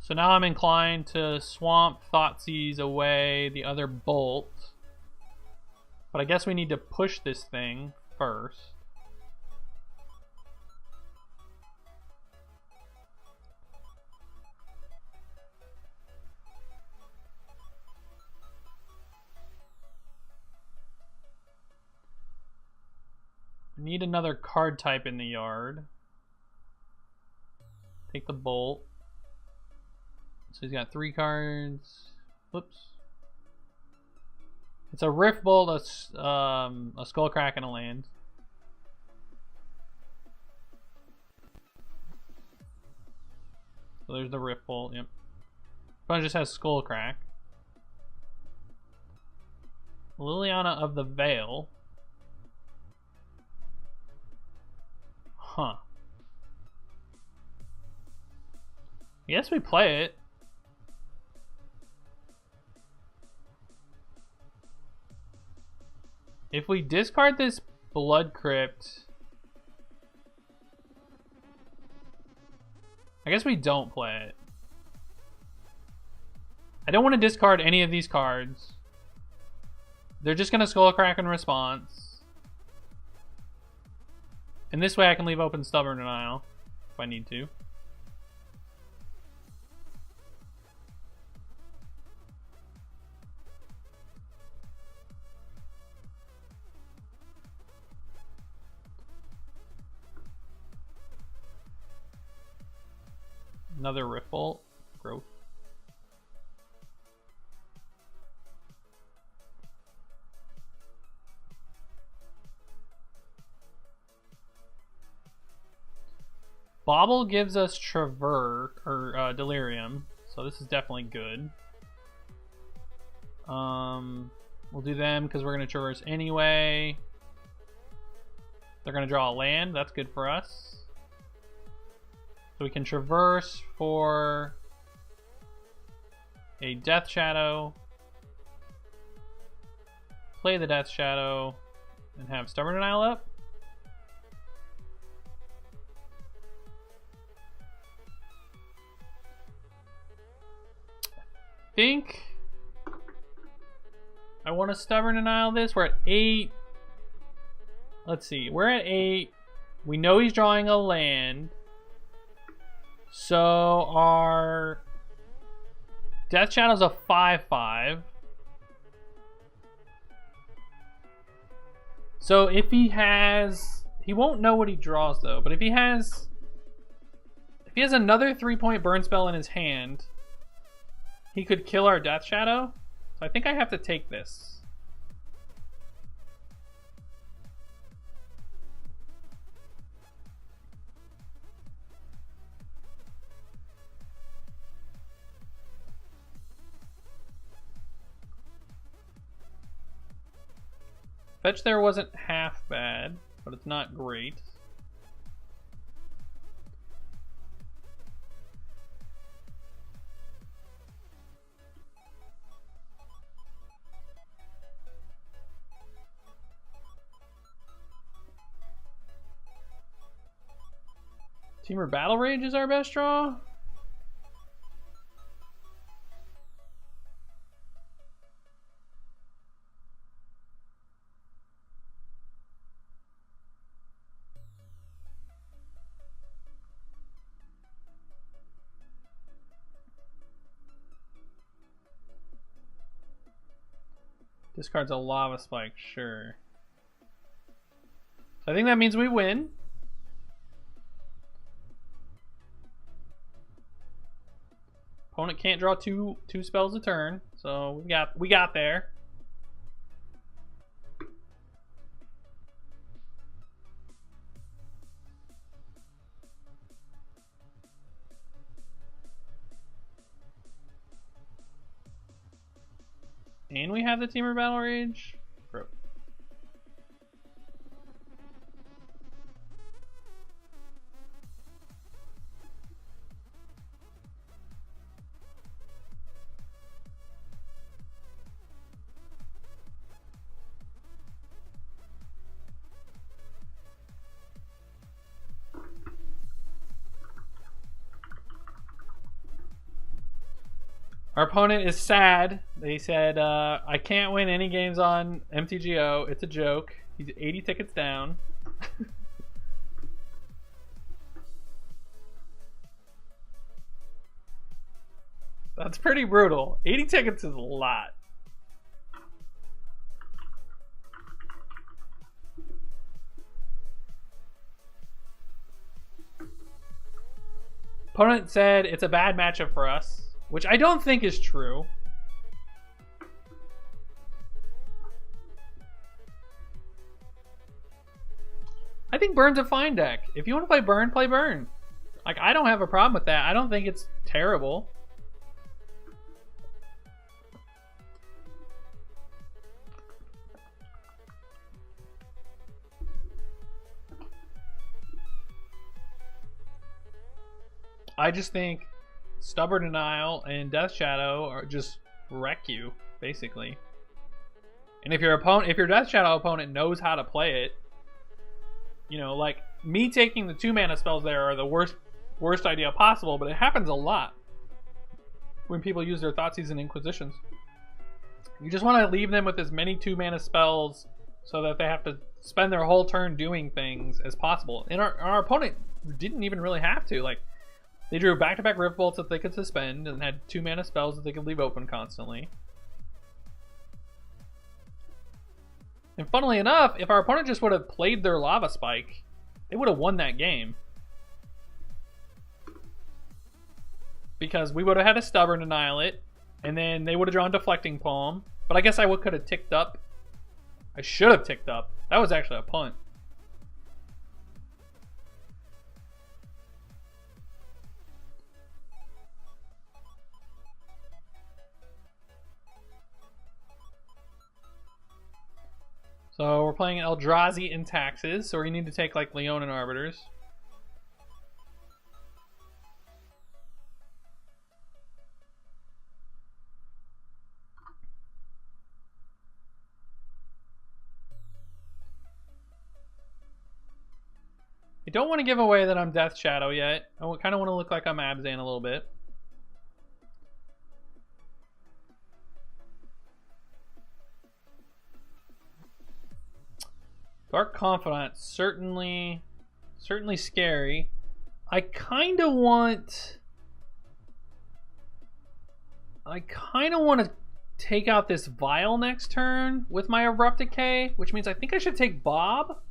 So now I'm inclined to swamp Thoughtseize away the other bolt. But I guess we need to push this thing first. Need another card type in the yard. Take the bolt. So he's got 3 cards. Whoops. It's a Rift Bolt, a Skullcrack, and a land. So there's the Rift Bolt. Yep. Opponent just has Skullcrack. Liliana of the Veil. Huh. I guess we play it. If we discard this Blood Crypt, I guess we don't play it. I don't want to discard any of these cards. They're just going to Skullcrack in response. And this way I can leave open Stubborn Denial if I need to. Another Rift Bolt. Growth. Bauble gives us Traverse, or Delirium, so this is definitely good. We'll do them because we're going to Traverse anyway. They're going to draw a land, that's good for us. So we can Traverse for a Death Shadow, play the Death Shadow, and have Stubborn Denial up. I think I want to Stubborn Denial this. We're at 8. Let's see. We're at 8. We know he's drawing a land. So our Death Shadow's a 5/5. So if he He won't know what he draws though, but if he has another 3-point burn spell in his hand, he could kill our Death Shadow. So I think I have to take this. Fetch there wasn't half bad, but it's not great. Teamer Battle Rage is our best draw. Discards a Lava Spike, sure. So I think that means we win. Opponent can't draw two spells a turn, so we got there. And we have the Teamer Battle Rage. Bro. Our opponent is sad. They said, I can't win any games on MTGO. It's a joke. He's 80 tickets down. That's pretty brutal. 80 tickets is a lot. Opponent said it's a bad matchup for us, which I don't think is true. I think Burn's a fine deck. If you want to play Burn, play Burn. Like, I don't have a problem with that. I don't think it's terrible. I just think Stubborn Denial and Death Shadow are just wreck you, basically. And if your Death Shadow opponent knows how to play it, you know, like me taking the 2-mana spells there are the worst idea possible, but it happens a lot when people use their Thoughtseize and Inquisitions. You just want to leave them with as many 2-mana spells so that they have to spend their whole turn doing things as possible. And our opponent didn't even really have to. Like, they drew back-to-back Rift Bolts that they could suspend and had 2-mana spells that they could leave open constantly. And funnily enough, if our opponent just would have played their Lava Spike, they would have won that game. Because we would have had a Stubborn Denial it, and then they would have drawn Deflecting Palm. But I guess I could have ticked up. I should have ticked up. That was actually a punt. So we're playing Eldrazi in Taxes, so we need to take like Leonin Arbiters. I don't want to give away that I'm Death Shadow yet. I kind of want to look like I'm Abzan a little bit. Dark Confidant, certainly scary. I kind of want to take out this Vial next turn with my Abrupt Decay, which means I think I should take Bob.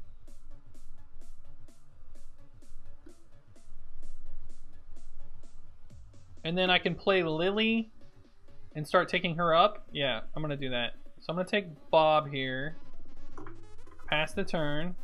And then I can play Lily and start taking her up. Yeah, I'm gonna do that. So I'm gonna take Bob here. Pass the turn.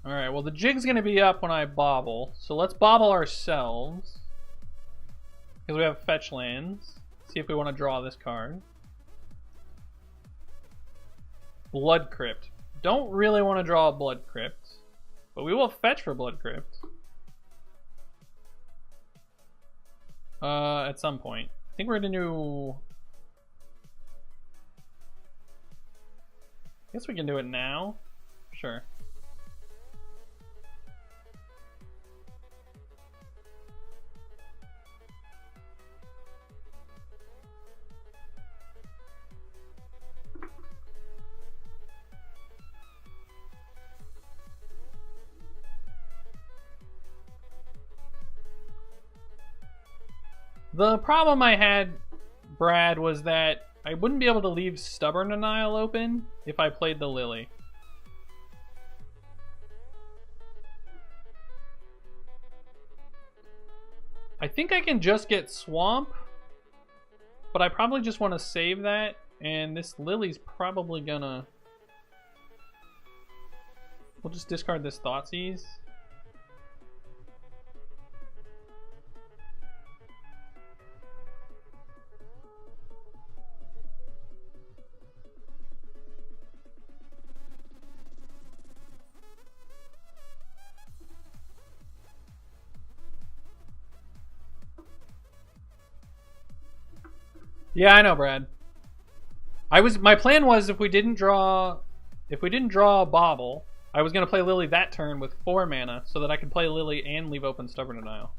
Alright, well the jig's gonna be up when I bobble. So let's bobble ourselves. Because we have fetch lands. See if we want to draw this card. Blood Crypt. Don't really want to draw a Blood Crypt. But we will fetch for Blood Crypt. At some point. I think we're gonna do... I guess we can do it now. Sure. The problem I had, Brad, was that I wouldn't be able to leave Stubborn Denial open if I played the Lily. I think I can just get Swamp, but I probably just want to save that, and this Lily's probably gonna... We'll just discard this Thoughtseize. Yeah, I know, Brad. My plan was if we didn't draw a Bobble, I was gonna play Lily that turn with 4 mana so that I could play Lily and leave open Stubborn Denial.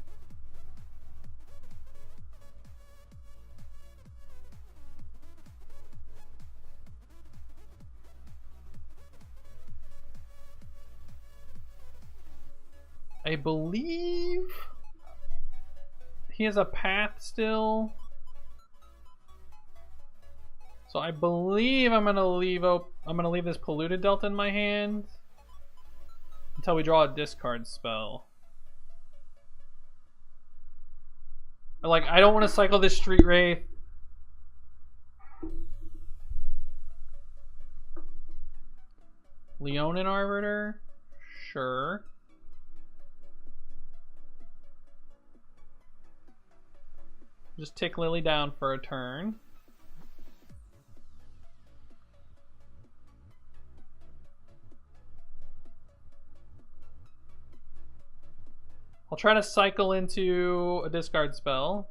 I believe he has a path still. So I believe I'm gonna leave this Polluted Delta in my hand until we draw a discard spell. Like, I don't want to cycle this Street Wraith. Leonin Arbiter? Sure. Just tick Lily down for a turn. I'll try to cycle into a discard spell.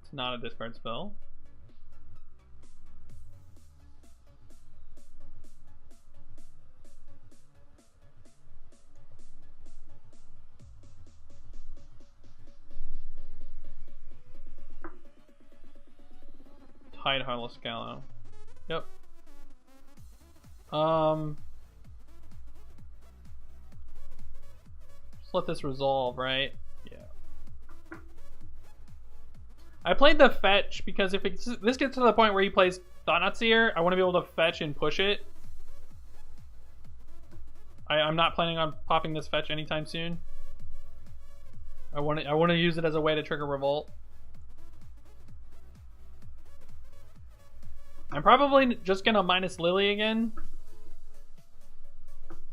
It's not a discard spell. Tide Heartless Gallow. Yep. Just let this resolve, right? Yeah. I played the fetch because if this gets to the point where he plays Thought-Knot Seer, I want to be able to fetch and push it. I'm not planning on popping this fetch anytime soon. I want to use it as a way to trigger Revolt. I'm probably just gonna minus Lily again.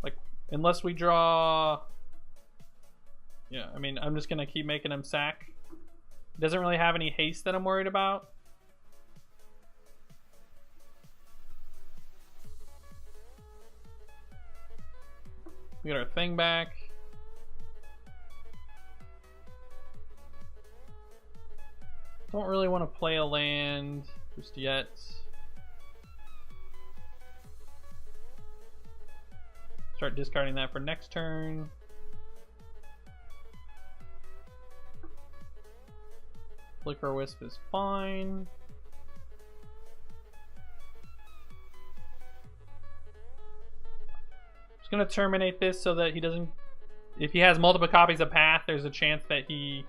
Like, unless we draw... Yeah, I mean, I'm just gonna keep making him sack. Doesn't really have any haste that I'm worried about. We got our thing back. Don't really want to play a land just yet. Start discarding that for next turn. Flicker Wisp is fine. Just gonna terminate this so that he doesn't... If he has multiple copies of Path, there's a chance that he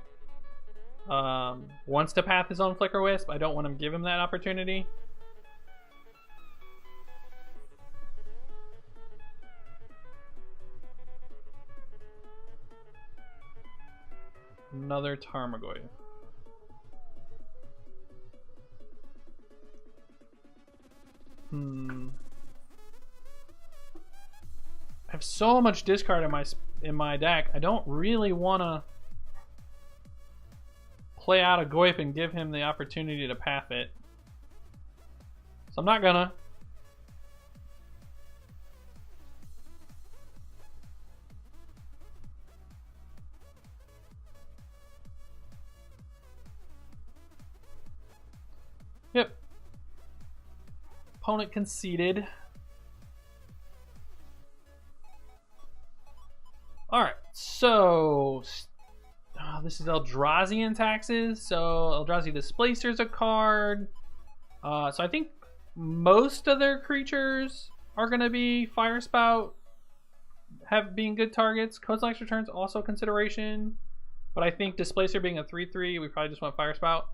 wants to path his own Flicker Wisp. I don't want to give him that opportunity. Another Tarmogoyf. I have so much discard in my deck. I don't really want to play out a Goyf and give him the opportunity to path it. So I'm not gonna. Yep. Opponent conceded. Alright, so this is Eldrazian taxes. So Eldrazi Displacer's a card. So I think most of their creatures are going to be Fire Spout, being good targets. Codeslash Return's also a consideration. But I think Displacer being a 3/3, we probably just want Fire Spout.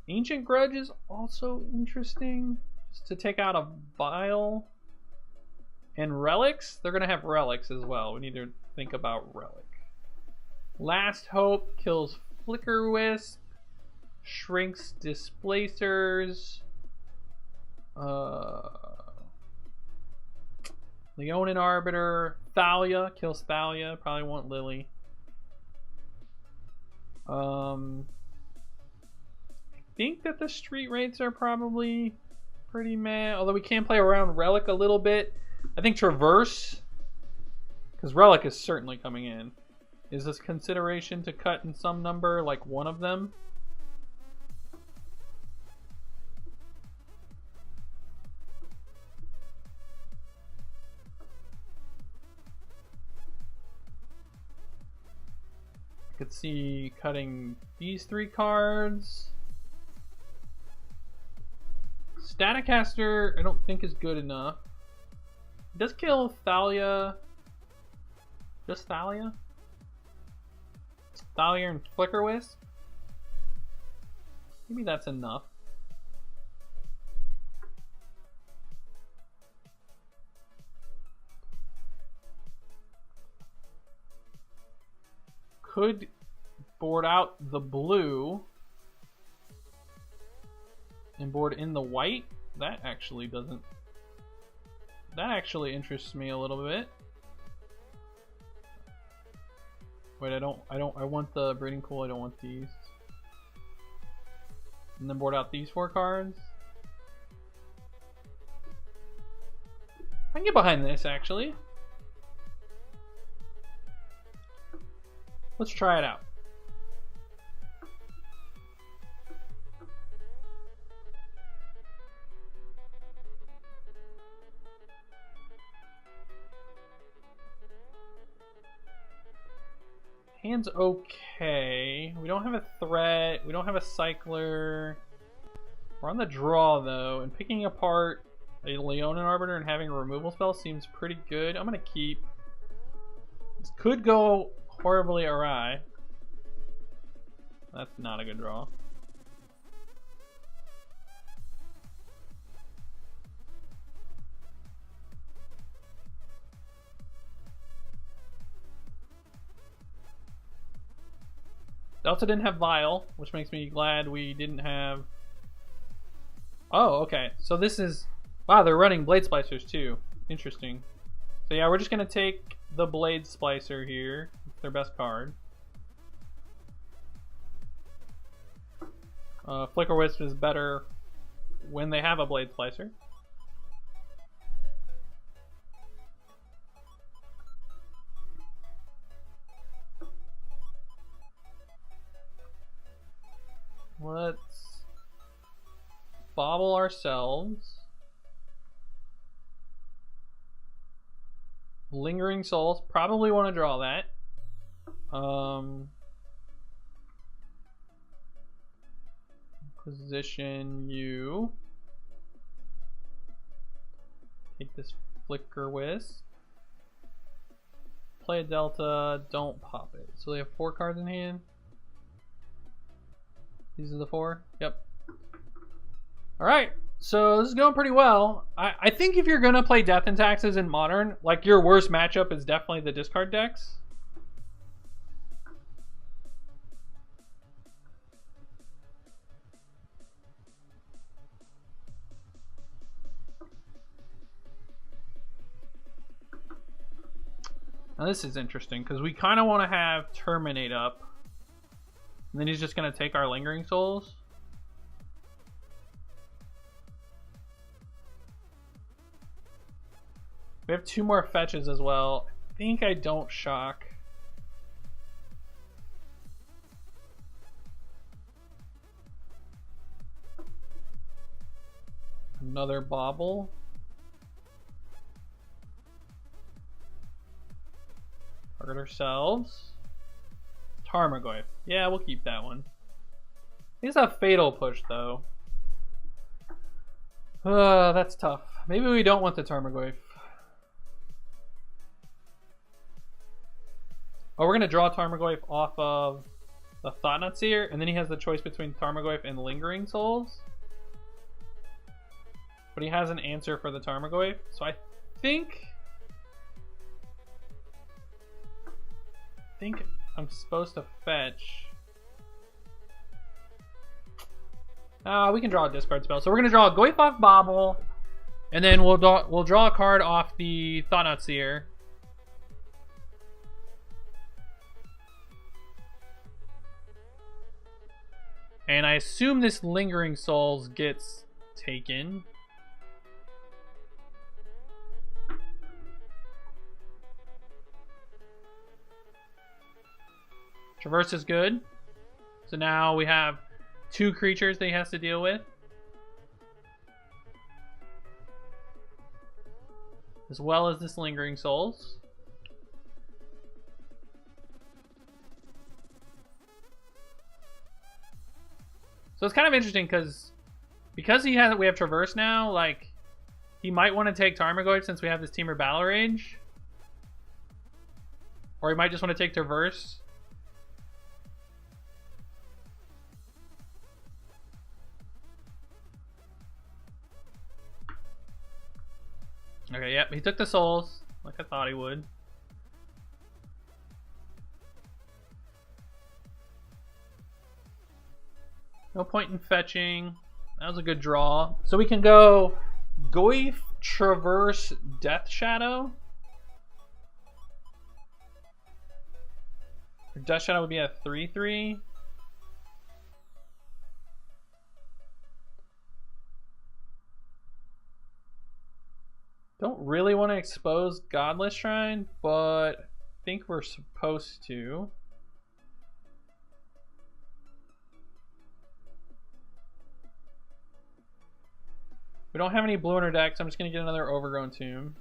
Ancient Grudge is also interesting. Just to take out a Vial. And Relics, they're going to have Relics as well. We need to think about Relic. Last Hope kills Flicker Wisp. Shrinks Displacers. Leonin Arbiter. Thalia kills Thalia. Probably want Lily. I think that the street rates are probably pretty meh. Although we can play around Relic a little bit. I think Traverse, because Relic is certainly coming in. Is this consideration to cut in some number, like one of them? I could see cutting these 3 cards. Staticaster, I don't think is good enough. It does kill Thalia. Just Thalia? Thalia and Flicker Wisp? Maybe that's enough. Could board out the blue and board in the white. That actually doesn't. That actually interests me a little bit. Wait, I want the breeding pool, I don't want these. And then board out these 4 cards. I can get behind this actually. Let's try it out. Hand's okay. We don't have a threat. We don't have a cycler. We're on the draw though, and picking apart a Leonin Arbiter and having a removal spell seems pretty good. I'm gonna keep. This could go horribly awry. That's not a good draw. Delta didn't have Vial, which makes me glad we didn't have... Oh, okay. So this is... Wow, they're running Blade Splicers too. Interesting. So yeah, we're just going to take the Blade Splicer here. It's their best card. Flicker Wisp is better when they have a Blade Splicer. Let's bobble ourselves. Lingering Souls, probably want to draw that. Position you. Take this Flicker Wisp. play a Delta, don't pop it. So they have 4 cards in hand. These are the 4? Yep. Alright, so this is going pretty well. I think if you're gonna play Death and Taxes in Modern, like your worst matchup is definitely the discard decks. Now this is interesting because we kind of want to have Terminate up. And then he's just going to take our Lingering Souls. We have 2 more fetches as well. I think I don't shock. Another Bauble. Target ourselves. Tarmogoyf. Yeah, we'll keep that one. He's a Fatal Push, though. That's tough. Maybe we don't want the Tarmogoyf. Oh, we're going to draw Tarmogoyf off of the Thought-Knot Seer, and then he has the choice between Tarmogoyf and Lingering Souls. But he has an answer for the Tarmogoyf, so I think I'm supposed to fetch. We can draw a discard spell. So we're gonna draw a Goyf off Bauble, and then we'll draw a card off the Thought-Knot Seer. And I assume this Lingering Souls gets taken. Traverse is good. So now we have 2 creatures that he has to deal with. As well as this Lingering Souls. So it's kind of interesting because we have Traverse now, like he might want to take Tarmogoyf since we have this Temur Battle Rage. Or he might just want to take Traverse. Okay, yep, he took the souls, like I thought he would. No point in fetching. That was a good draw. So we can go Goyf, Traverse, Death Shadow. Death Shadow would be a 3/3. Don't really want to expose Godless Shrine, but I think we're supposed to. We don't have any blue in our deck, so I'm just going to get another Overgrown Tomb.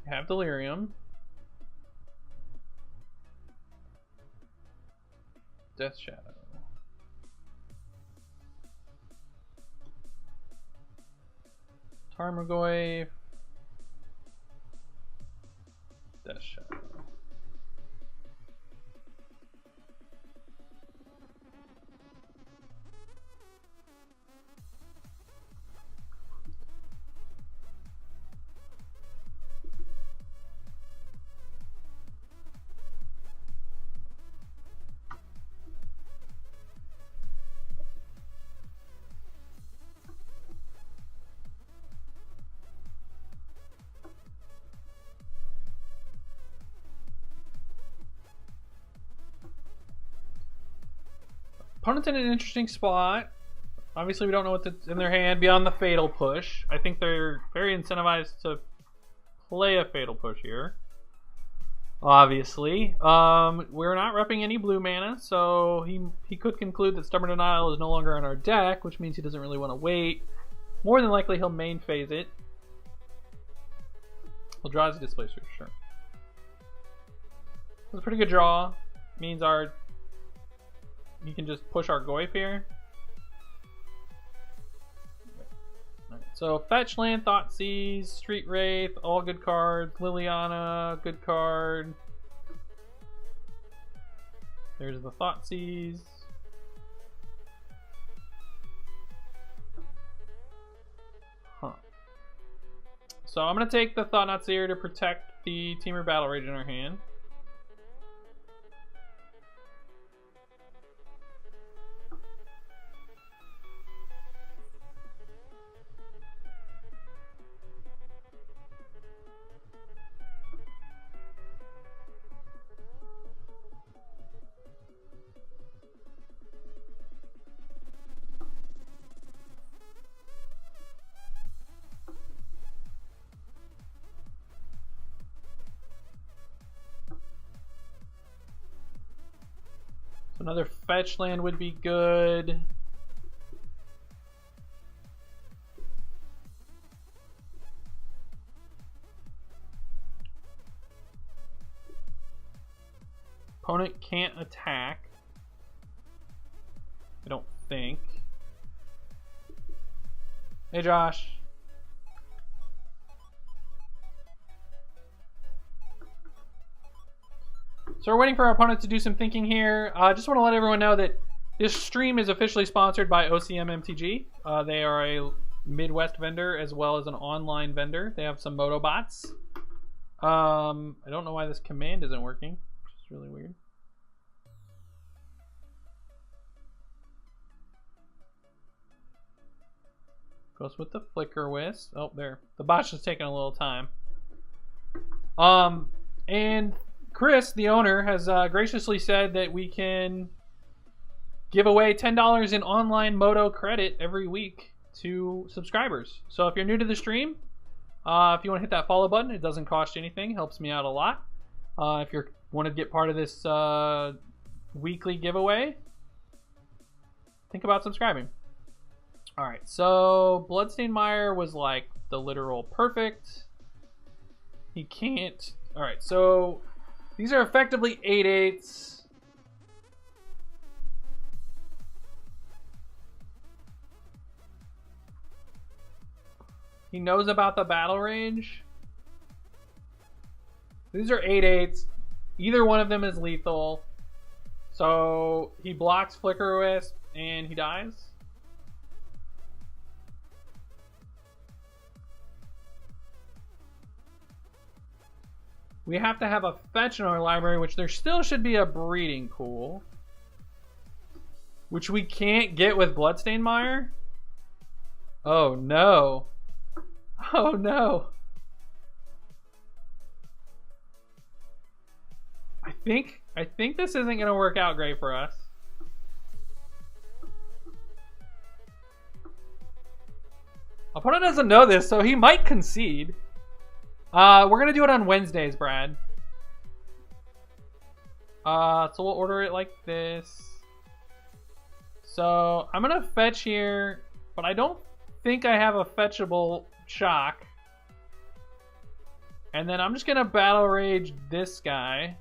We have Delirium. Death Shadow. Tarmogoyf. Death Shadow. Opponent's in an interesting spot. Obviously, we don't know what's in their hand beyond the Fatal Push. I think they're very incentivized to play a Fatal Push here. Obviously. We're not repping any blue mana, so he could conclude that Stubborn Denial is no longer on our deck, which means he doesn't really want to wait. More than likely, he'll main phase it. He'll draw as a Displacer, sure. That's a pretty good draw. Means you can just push our Goyf here. So Fetch Land, Thoughtseize, Street Wraith, all good cards. Liliana, good card. There's the Thoughtseize. Huh. So I'm going to take the Thought-Knot Seer to protect the Temur Battle Rage in our hand. Another fetch land would be good. Opponent can't attack. I don't think. Hey, Josh. So we're waiting for our opponent to do some thinking here. I just want to let everyone know that this stream is officially sponsored by OCM MTG. They are a Midwest vendor as well as an online vendor. They have some Moto bots. I don't know why this command isn't working, which is really weird. Goes with the Flicker Wisp. Oh, there. The bot's just taking a little time. And Chris, the owner, has graciously said that we can give away $10 in online Moto credit every week to subscribers. So if you're new to the stream, if you want to hit that follow button, it doesn't cost you anything. Helps me out a lot. If you want to get part of this weekly giveaway, think about subscribing. All right, so Bloodstained Mire was like the literal perfect. He can't. All right, so these are effectively 8/8s. He knows about the Battle Rage. These are 8/8s. Either one of them is lethal. So he blocks Flicker Wisp and he dies. We have to have a fetch in our library, which there still should be a breeding pool. Which we can't get with Bloodstained Mire. Oh no. Oh no. I think this isn't gonna work out great for us. Opponent doesn't know this, so he might concede. We're gonna do it on Wednesdays, Brad. So we'll order it like this. So I'm gonna fetch here, but I don't think I have a fetchable shock. And then I'm just gonna Battle Rage this guy.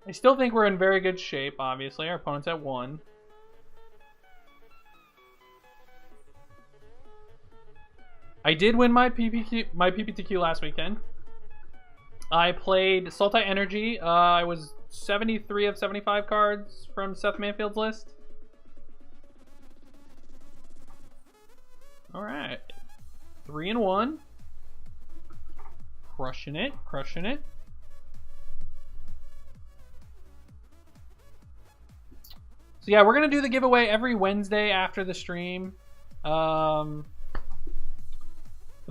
I still think we're in very good shape, obviously. Our opponent's at 1. I did win my PPTQ last weekend. I played Sultai Energy. I was 73 of 75 cards from Seth Manfield's list. Alright. 3-1. Crushing it, crushing it. So yeah, we're going to do the giveaway every Wednesday after the stream. It'll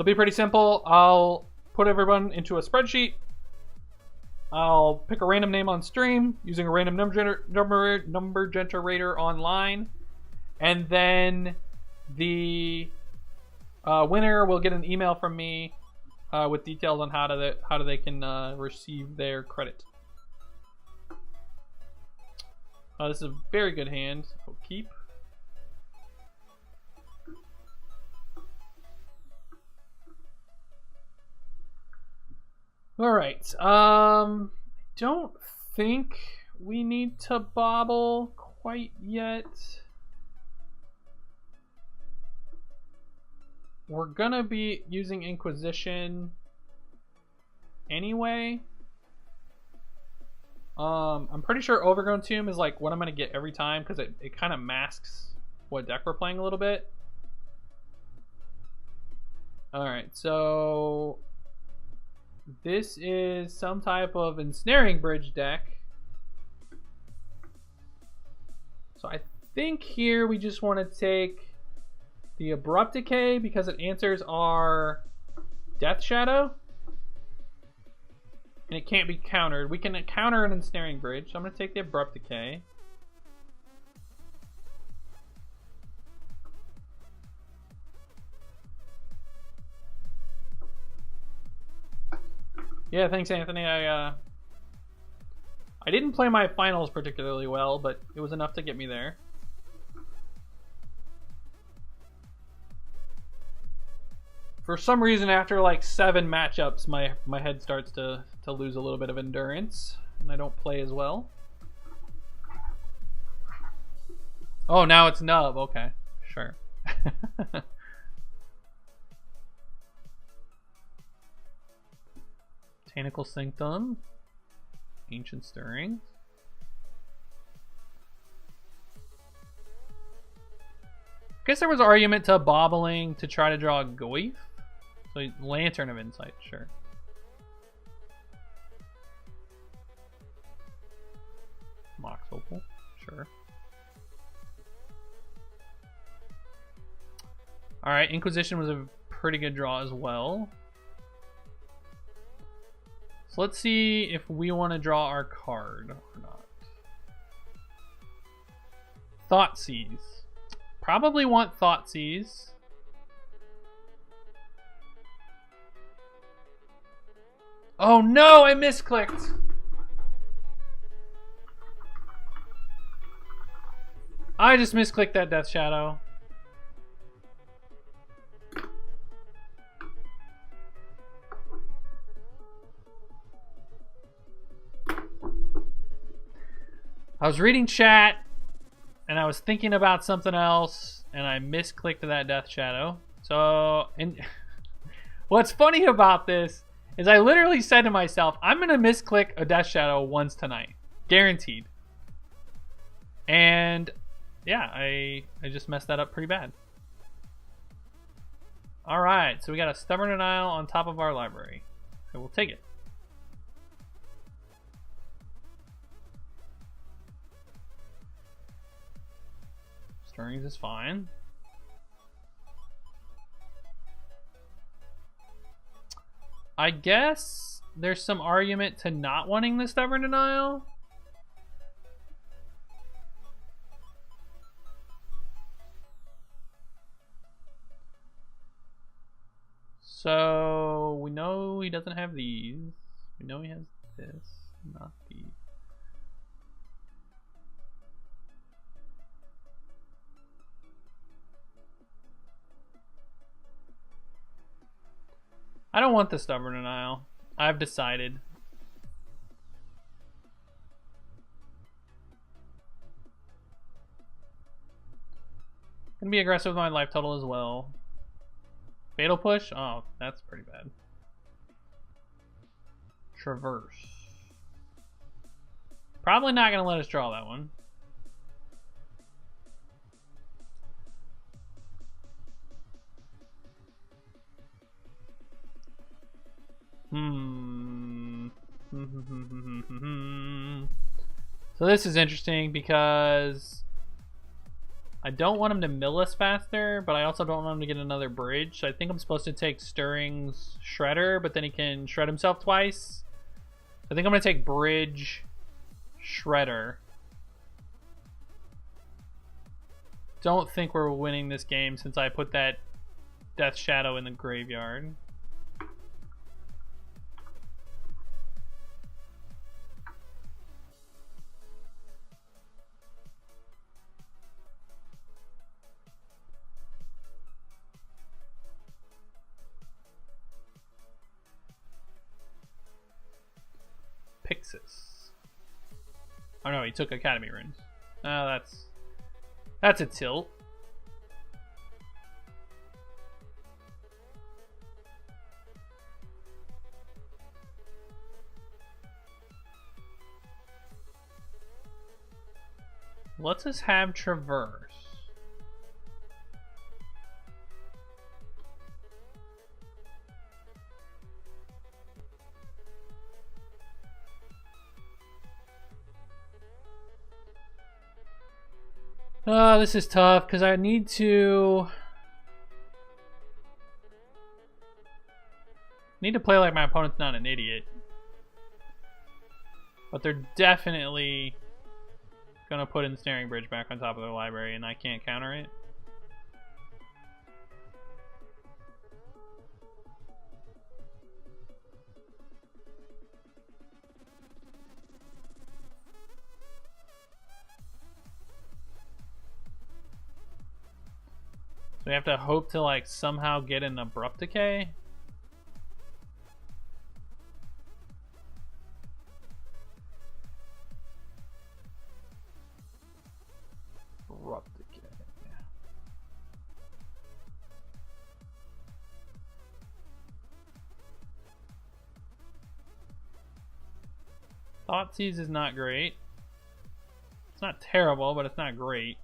be pretty simple. I'll put everyone into a spreadsheet. I'll pick a random name on stream using a random number generator online. And then the winner will get an email from me with details on how they can receive their credit. This is a very good hand. We'll keep. All right. Don't think we need to bobble quite yet. We're gonna be using Inquisition anyway. I'm pretty sure Overgrown Tomb is like what I'm gonna get every time because it kind of masks what deck we're playing a little bit. Alright, so this is some type of Ensnaring Bridge deck. So I think here we just want to take the Abrupt Decay because it answers our Death Shadow. And it can't be countered. We can counter an Ensnaring Bridge, so I'm going to take the Abrupt Decay. Yeah, thanks, Anthony. I didn't play my finals particularly well, but it was enough to get me there. For some reason, after like 7 matchups, my head starts to lose a little bit of endurance, and I don't play as well. Oh, now it's Nub. Okay, sure. Botanical Sanctum, Ancient Stirring. I guess there was argument to bobbling to try to draw a Goyf. So Lantern of Insight, sure. Mox Opal, sure. Alright, Inquisition was a pretty good draw as well. So let's see if we want to draw our card or not. Thoughtseize. Probably want Thoughtseize. Oh no, I misclicked. I just misclicked that Death Shadow. I was reading chat and I was thinking about something else and I misclicked that Death Shadow. So, and what's funny about this is I literally said to myself, I'm going to misclick a Death Shadow once tonight. Guaranteed. And yeah, I just messed that up pretty bad. Alright, so we got a Stubborn Denial on top of our library. So we'll take it. Stirrings is fine. I guess there's some argument to not wanting the Stubborn Denial. So we know he doesn't have these. We know he has this, not these. I don't want the Stubborn Denial. I've decided. Gonna be aggressive with my life total as well. Fatal Push? Oh, that's pretty bad. Traverse. Probably not gonna let us draw that one. So this is interesting because I don't want him to mill us faster, but I also don't want him to get another bridge. So I think I'm supposed to take Stirring's Shredder, but then he can shred himself twice. I think I'm going to take Bridge, Shredder. Don't think we're winning this game since I put that Death Shadow in the graveyard. Pixis. Oh no, he took Academy runes. Oh, that's a tilt. Let's just have Traverse. This is tough because I need to play like my opponent's not an idiot. But they're definitely gonna put Ensnaring Bridge back on top of their library and I can't counter it. So we have to hope to like somehow get an Abrupt Decay. Abrupt Decay. Thoughtseize is not great. It's not terrible, but it's not great.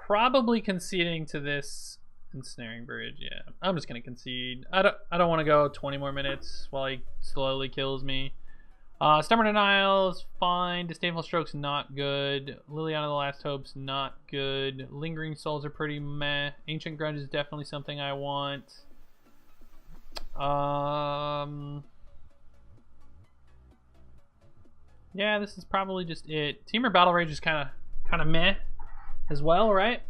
Probably conceding to this Ensnaring Bridge. Yeah, I'm just gonna concede. I don't want to go 20 more minutes while he slowly kills me. Stubborn Denial is fine. Disdainful Stroke's not good. Liliana the Last Hope's not good. Lingering Souls are pretty meh. Ancient Grudge is definitely something I want. Yeah, this is probably just it. Temur Battle Rage is kind of meh as well, right?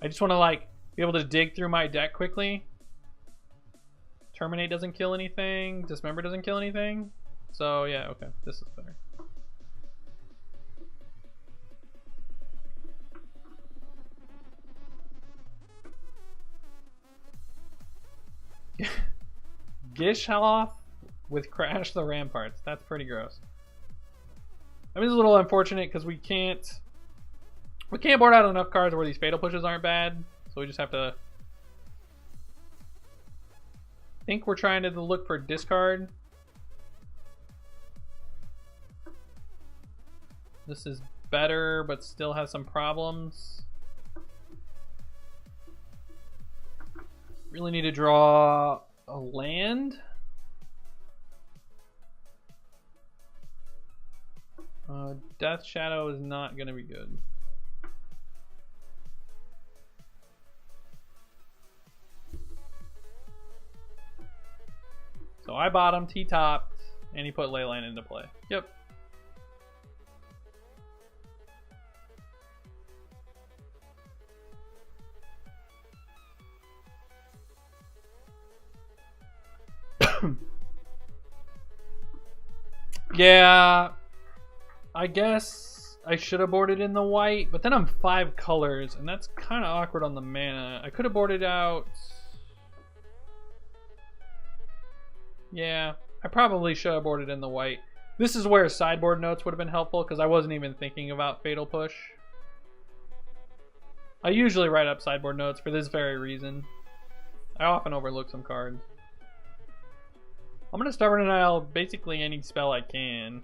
I just want to like be able to dig through my deck quickly. Terminate doesn't kill anything. Dismember doesn't kill anything. So yeah, okay, this is better. Gishaloth with Crash the Ramparts. That's pretty gross. I mean, it's a little unfortunate because we can't board out enough cards where these Fatal Pushes aren't bad, so we just have to. I think we're trying to look for discard. This is better, but still has some problems. Really need to draw a land. Death Shadow is not going to be good. So I bottomed, he topped, and he put Leyline into play. Yep. Yeah, I guess I should have boarded in the white, but then I'm 5 colors, and that's kind of awkward on the mana. I could have boarded out. Yeah, I probably should have boarded in the white. This is where sideboard notes would have been helpful, because I wasn't even thinking about Fatal Push. I usually write up sideboard notes for this very reason. I often overlook some cards. I'm going to Stubborn Denial basically any spell I can.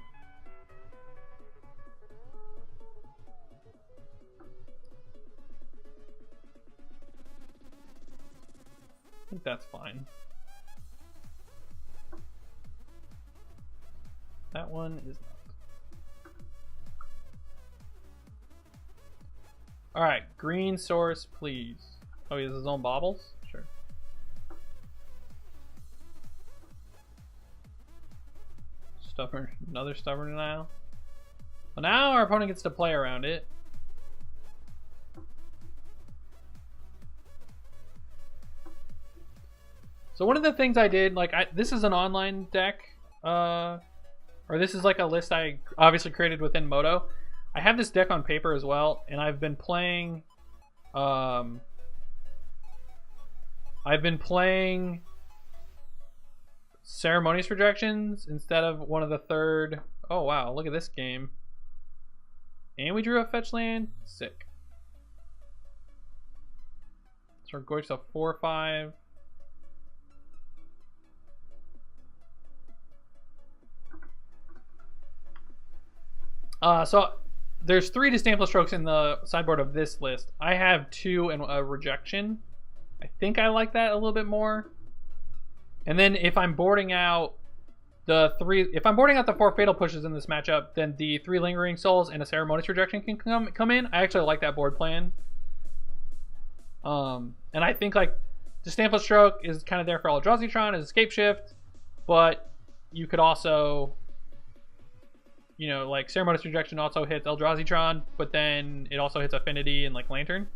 I think that's fine. That one is not. Alright, green source, please. Oh, he has his own baubles? Sure. Another Stubborn Denial. Well, now our opponent gets to play around it. So one of the things I did, like, this is an online deck, or this is like a list I obviously created within Moto. I have this deck on paper as well, and I've been playing Ceremonious Rejections instead of one of the third. Oh wow, look at this game. And we drew a fetch land. Sick. So we're going to 4/5. So there's 3 Disdainful Strokes in the sideboard of this list. I have 2 and a Rejection. I think I like that a little bit more. And then if I'm boarding out the 4 Fatal Pushes in this matchup, then the 3 Lingering Souls and a Ceremonious Rejection can come in. I actually like that board plan. And I think like Disdainful Stroke is kind of there for Eldrazi-tron as Escape Shift, but you could also, you know, like Ceremonious Rejection also hits Eldrazi-tron, but then it also hits Affinity and like Lantern.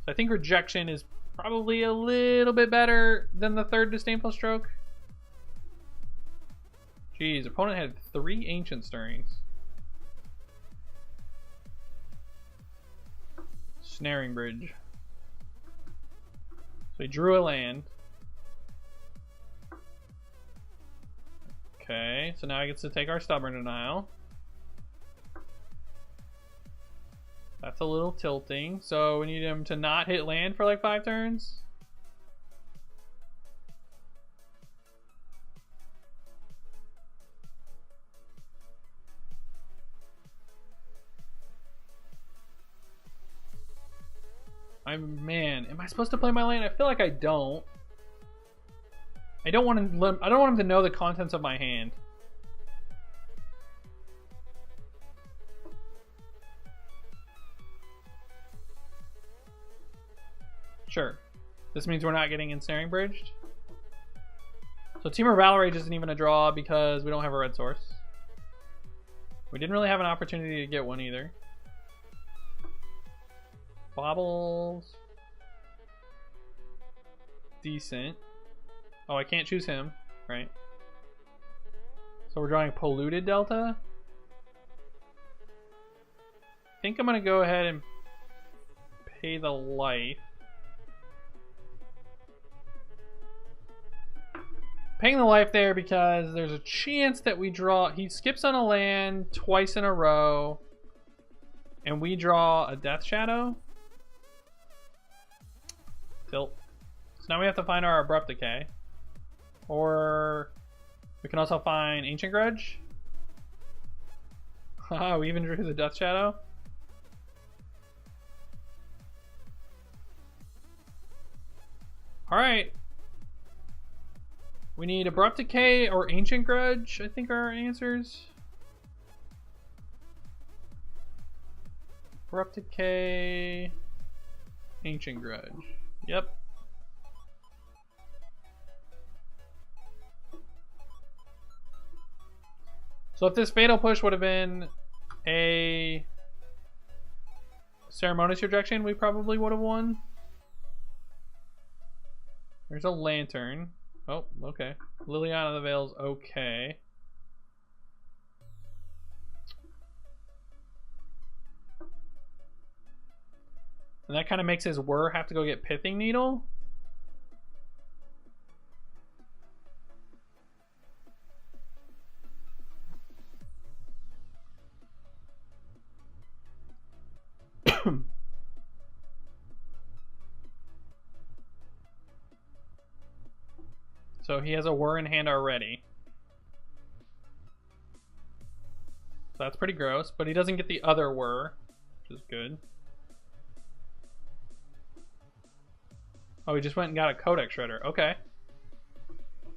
So I think Rejection is probably a little bit better than the 3rd Disdainful Stroke. Jeez, opponent had 3 Ancient Stirrings. Snaring Bridge. So he drew a land. Okay, so now he gets to take our Stubborn Denial. That's a little tilting. So we need him to not hit land for like 5 turns. Man, am I supposed to play my land? I feel like I don't. I don't want him to know the contents of my hand. Sure. This means we're not getting Ensnaring Bridged. So Temur Valorage isn't even a draw because we don't have a red source. We didn't really have an opportunity to get one either. Bobbles. Decent. Oh, I can't choose him, right? So we're drawing Polluted Delta. I think I'm going to go ahead and pay the life. Paying the life there because there's a chance that we draw. He skips on a land twice in a row. And we draw a Death Shadow. Tilt. So now we have to find our Abrupt Decay. Or we can also find Ancient Grudge. Haha, we even drew the Death Shadow. Alright. We need Abrupt Decay or Ancient Grudge, I think are our answers. Abrupt Decay, Ancient Grudge. Yep. So if this Fatal Push would have been a Ceremonious Rejection, we probably would have won. There's a Lantern. Oh, okay. Liliana of the Veil's okay. And that kind of makes his Whir have to go get Pithing Needle. So he has a Whir in hand already. So that's pretty gross, but he doesn't get the other Whir, which is good. Oh, he just went and got a Codex Shredder. Okay.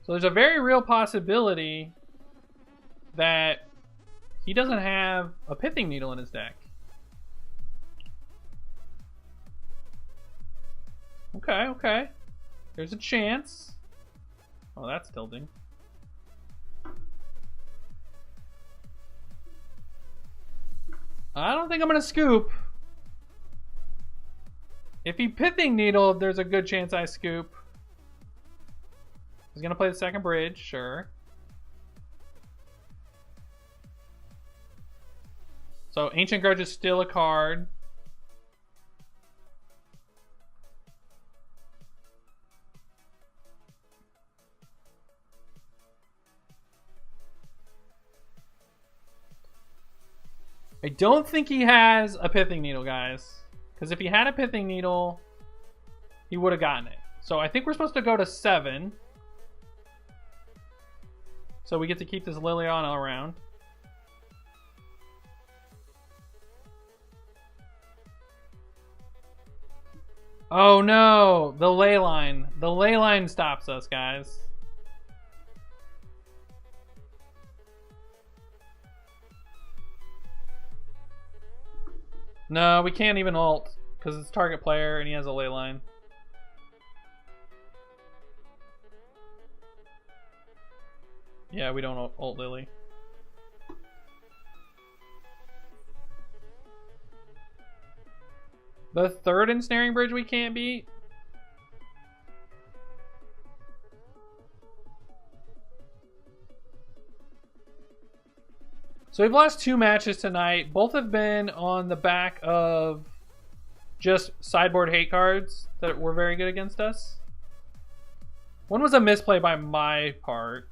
So there's a very real possibility that he doesn't have a Pithing Needle in his deck. Okay, okay. There's a chance. Oh, that's tilting. I don't think I'm gonna scoop. If he Pithing Needle, there's a good chance I scoop. He's gonna play the second bridge, sure. So Ancient Grudge is still a card. I don't think he has a Pithing Needle, guys. Because if he had a Pithing Needle, he would have gotten it. So I think we're supposed to go to 7. So we get to keep this Liliana around. Oh no! The ley line. The ley line stops us, guys. No, we can't even ult because it's target player and he has a ley line. Yeah, we don't ult Lily. The third ensnaring bridge we can't beat. So we've lost 2 matches tonight. Both have been on the back of just sideboard hate cards that were very good against us. One was a misplay by my part.